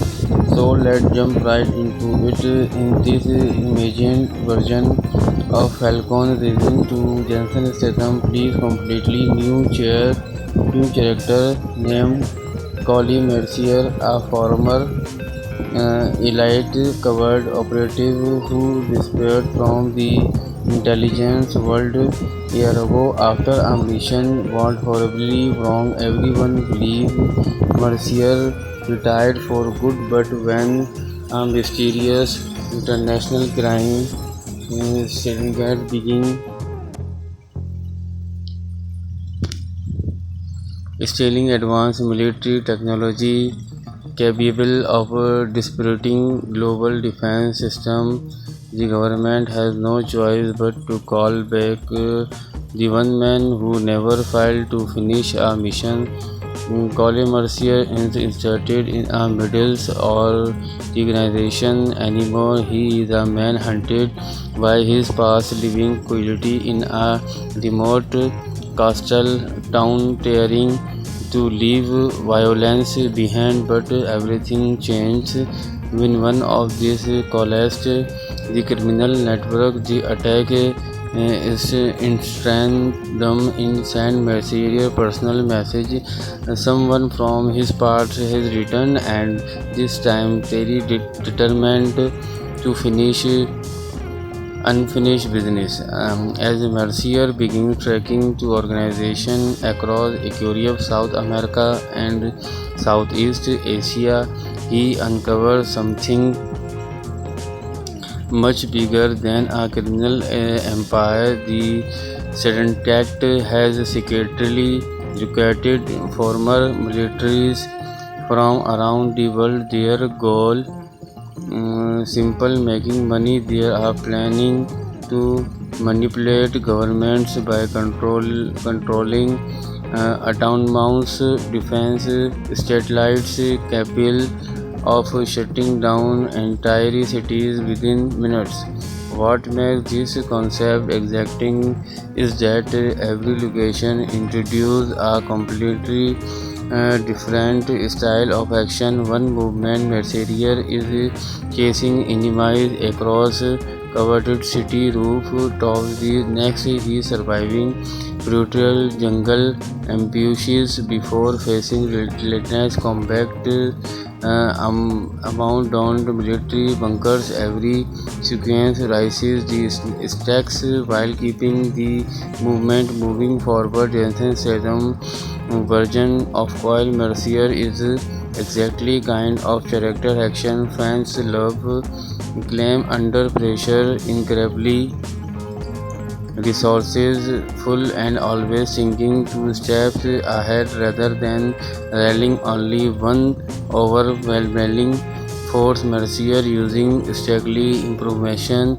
So let's jump right into it. In this imagined version of Falcon Rising to Jason Statham, please completely new character named Collie Mercier, a former elite covert operative who disappeared from the intelligence world a year ago after a mission went horribly wrong. Everyone believed Mercier retired for good, but when a mysterious international crime syndicate began stealing advanced military technology capable of disrupting global defense system, the government has no choice but to call back the one man who never failed to finish a mission. Colin Mercier is inserted in a middle or organization anymore. He is a man hunted by his past, living quietly in a remote coastal town, trying to leave violence behind. But everything changed when one of these collapsed. The criminal network, the attack is instantly in Saint Mercier personal message. Someone from his past has returned, and this time very determined to finish unfinished business. As Mercier began trekking to organization across Europe, South America, and Southeast Asia, he uncovered something much bigger than a criminal empire. The Sedentact has secretly recruited former militaries from around the world. Their goal simple: making money. They are planning to manipulate governments by controlling autonomous defense satellites capable of shutting down entire cities within minutes. What makes this concept exacting is that every location introduces a completely different style of action. One movement, Mercenaries is chasing enemies across coveted city rooftops. The next, he is surviving brutal jungle ambushes before facing relentless combat among military bunkers. Every sequence rises the stakes while keeping the movement moving forward. Jason Statham version of Kyle Mercier is exactly kind of character action fans love. Claim under pressure, incredibly resourceful, and always thinking two steps ahead rather than rallying only one overwhelming force. Mercier using strategy, improvisation,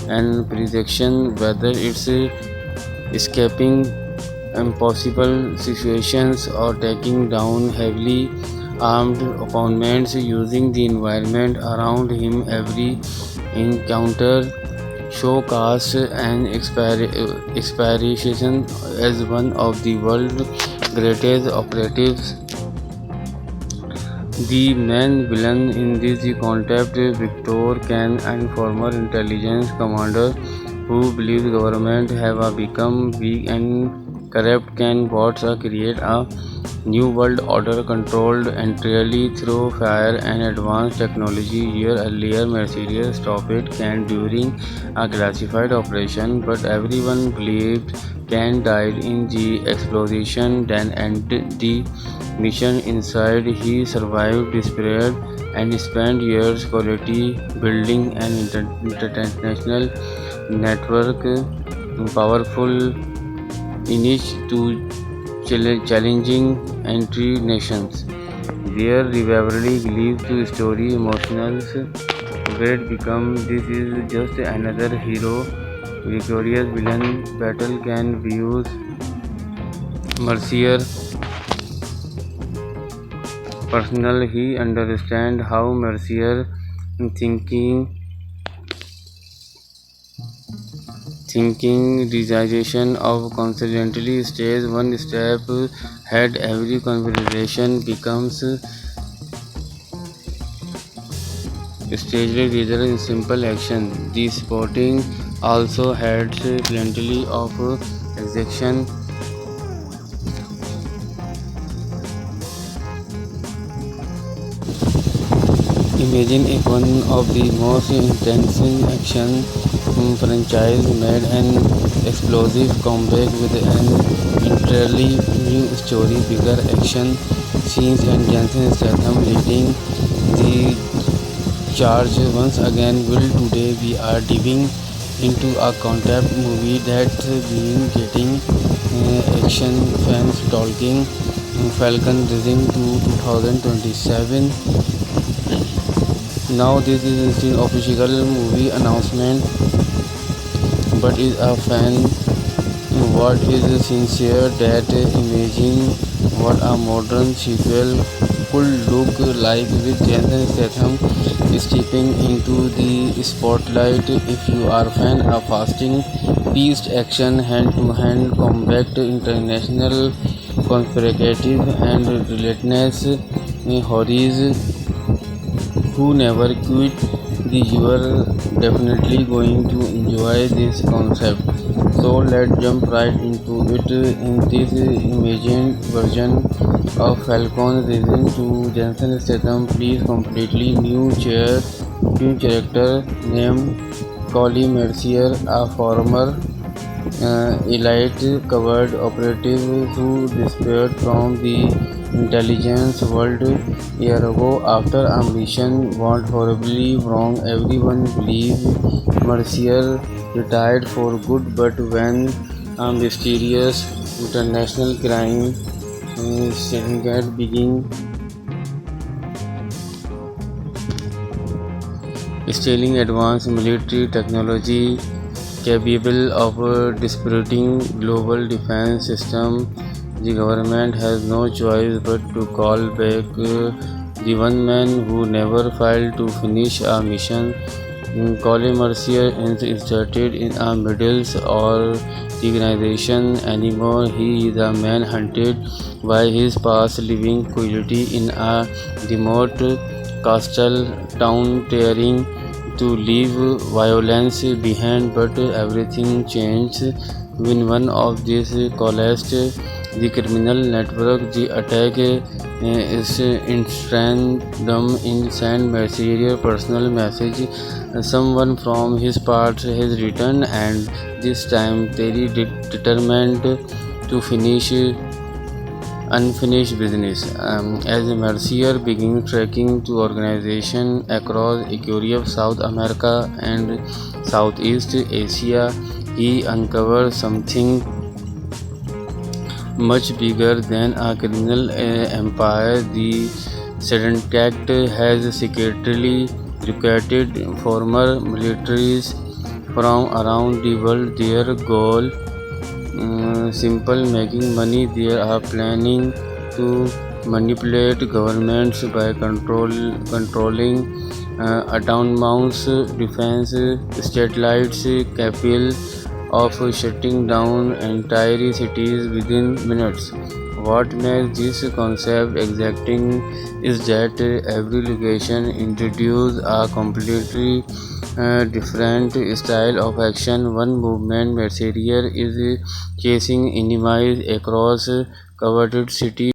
and prediction, whether it's escaping impossible situations or taking down heavily armed opponents using the environment around him. Every encounter showcased an expiration as one of the world's greatest operatives. The main villain in this concept, Victor Kane, and former intelligence commander who believes government have become weak and corrupt. Can bots create a new world order controlled entirely through fire and advanced technology. Year earlier, Mercedes stopped Kane during a classified operation, but everyone believed Kane died in the explosion. Then ended the mission inside. He survived despair and spent years quality building an international network, powerful niche to challenging entry nations. Their rivalry leads to story emotional weight become. This is just another hero victorious villain battle can views Mercier personal. He understands how Mercier thinking realization of constantly stays one step ahead. Every conversation becomes staged rather in simple action. The sporting also had plenty of execution. Imagine if one of the most intense action franchise made an explosive comeback with an entirely new story, bigger action scenes, and Jason Statham leading the charge once again. Will today we are diving into a concept movie that's been getting action fans talking. Falcon Rising to 2027. Now this is an official movie announcement, but is a fan what is sincere that imagine what a modern sequel could look like with Jason Statham stepping into the spotlight. If you are a fan of fast-paced action, hand-to-hand combat, international conspirative, and relentless horrors who never quit, you are definitely going to enjoy this concept. So let's jump right into it. In this imagined version of Falcon Rising to Jason Statham plays completely new character named Collie Mercier, a former elite covert operative who disappeared from the intelligence world a year ago after a mission went horribly wrong. Everyone believed Mercier retired for good, but when a mysterious international crime syndicate began stealing advanced military technology capable of disrupting global defense system, the government has no choice but to call back the one man who never failed to finish a mission. Colin Mercier is inserted in a middle or organization anymore. He is a man hunted by his past, living quietly in a remote coastal town, trying to leave violence behind, but everything changed when one of these collapsed. The criminal network, the attack is them in send Mercier personal message. Someone from his past has returned, and this time Terry determined to finish unfinished business. As Mercier began tracking to organizations across Europe, South America, and Southeast Asia, he uncovered something much bigger than a criminal empire. The syndicate has secretly recruited former militaries from around the world. Their goal simple: making money. They are planning to manipulate governments by controlling autonomous defense satellites capable of shutting down entire cities within minutes. What makes this concept exacting is that every location introduces a completely different style of action. One movement Mercenaries is chasing enemies across coveted cities.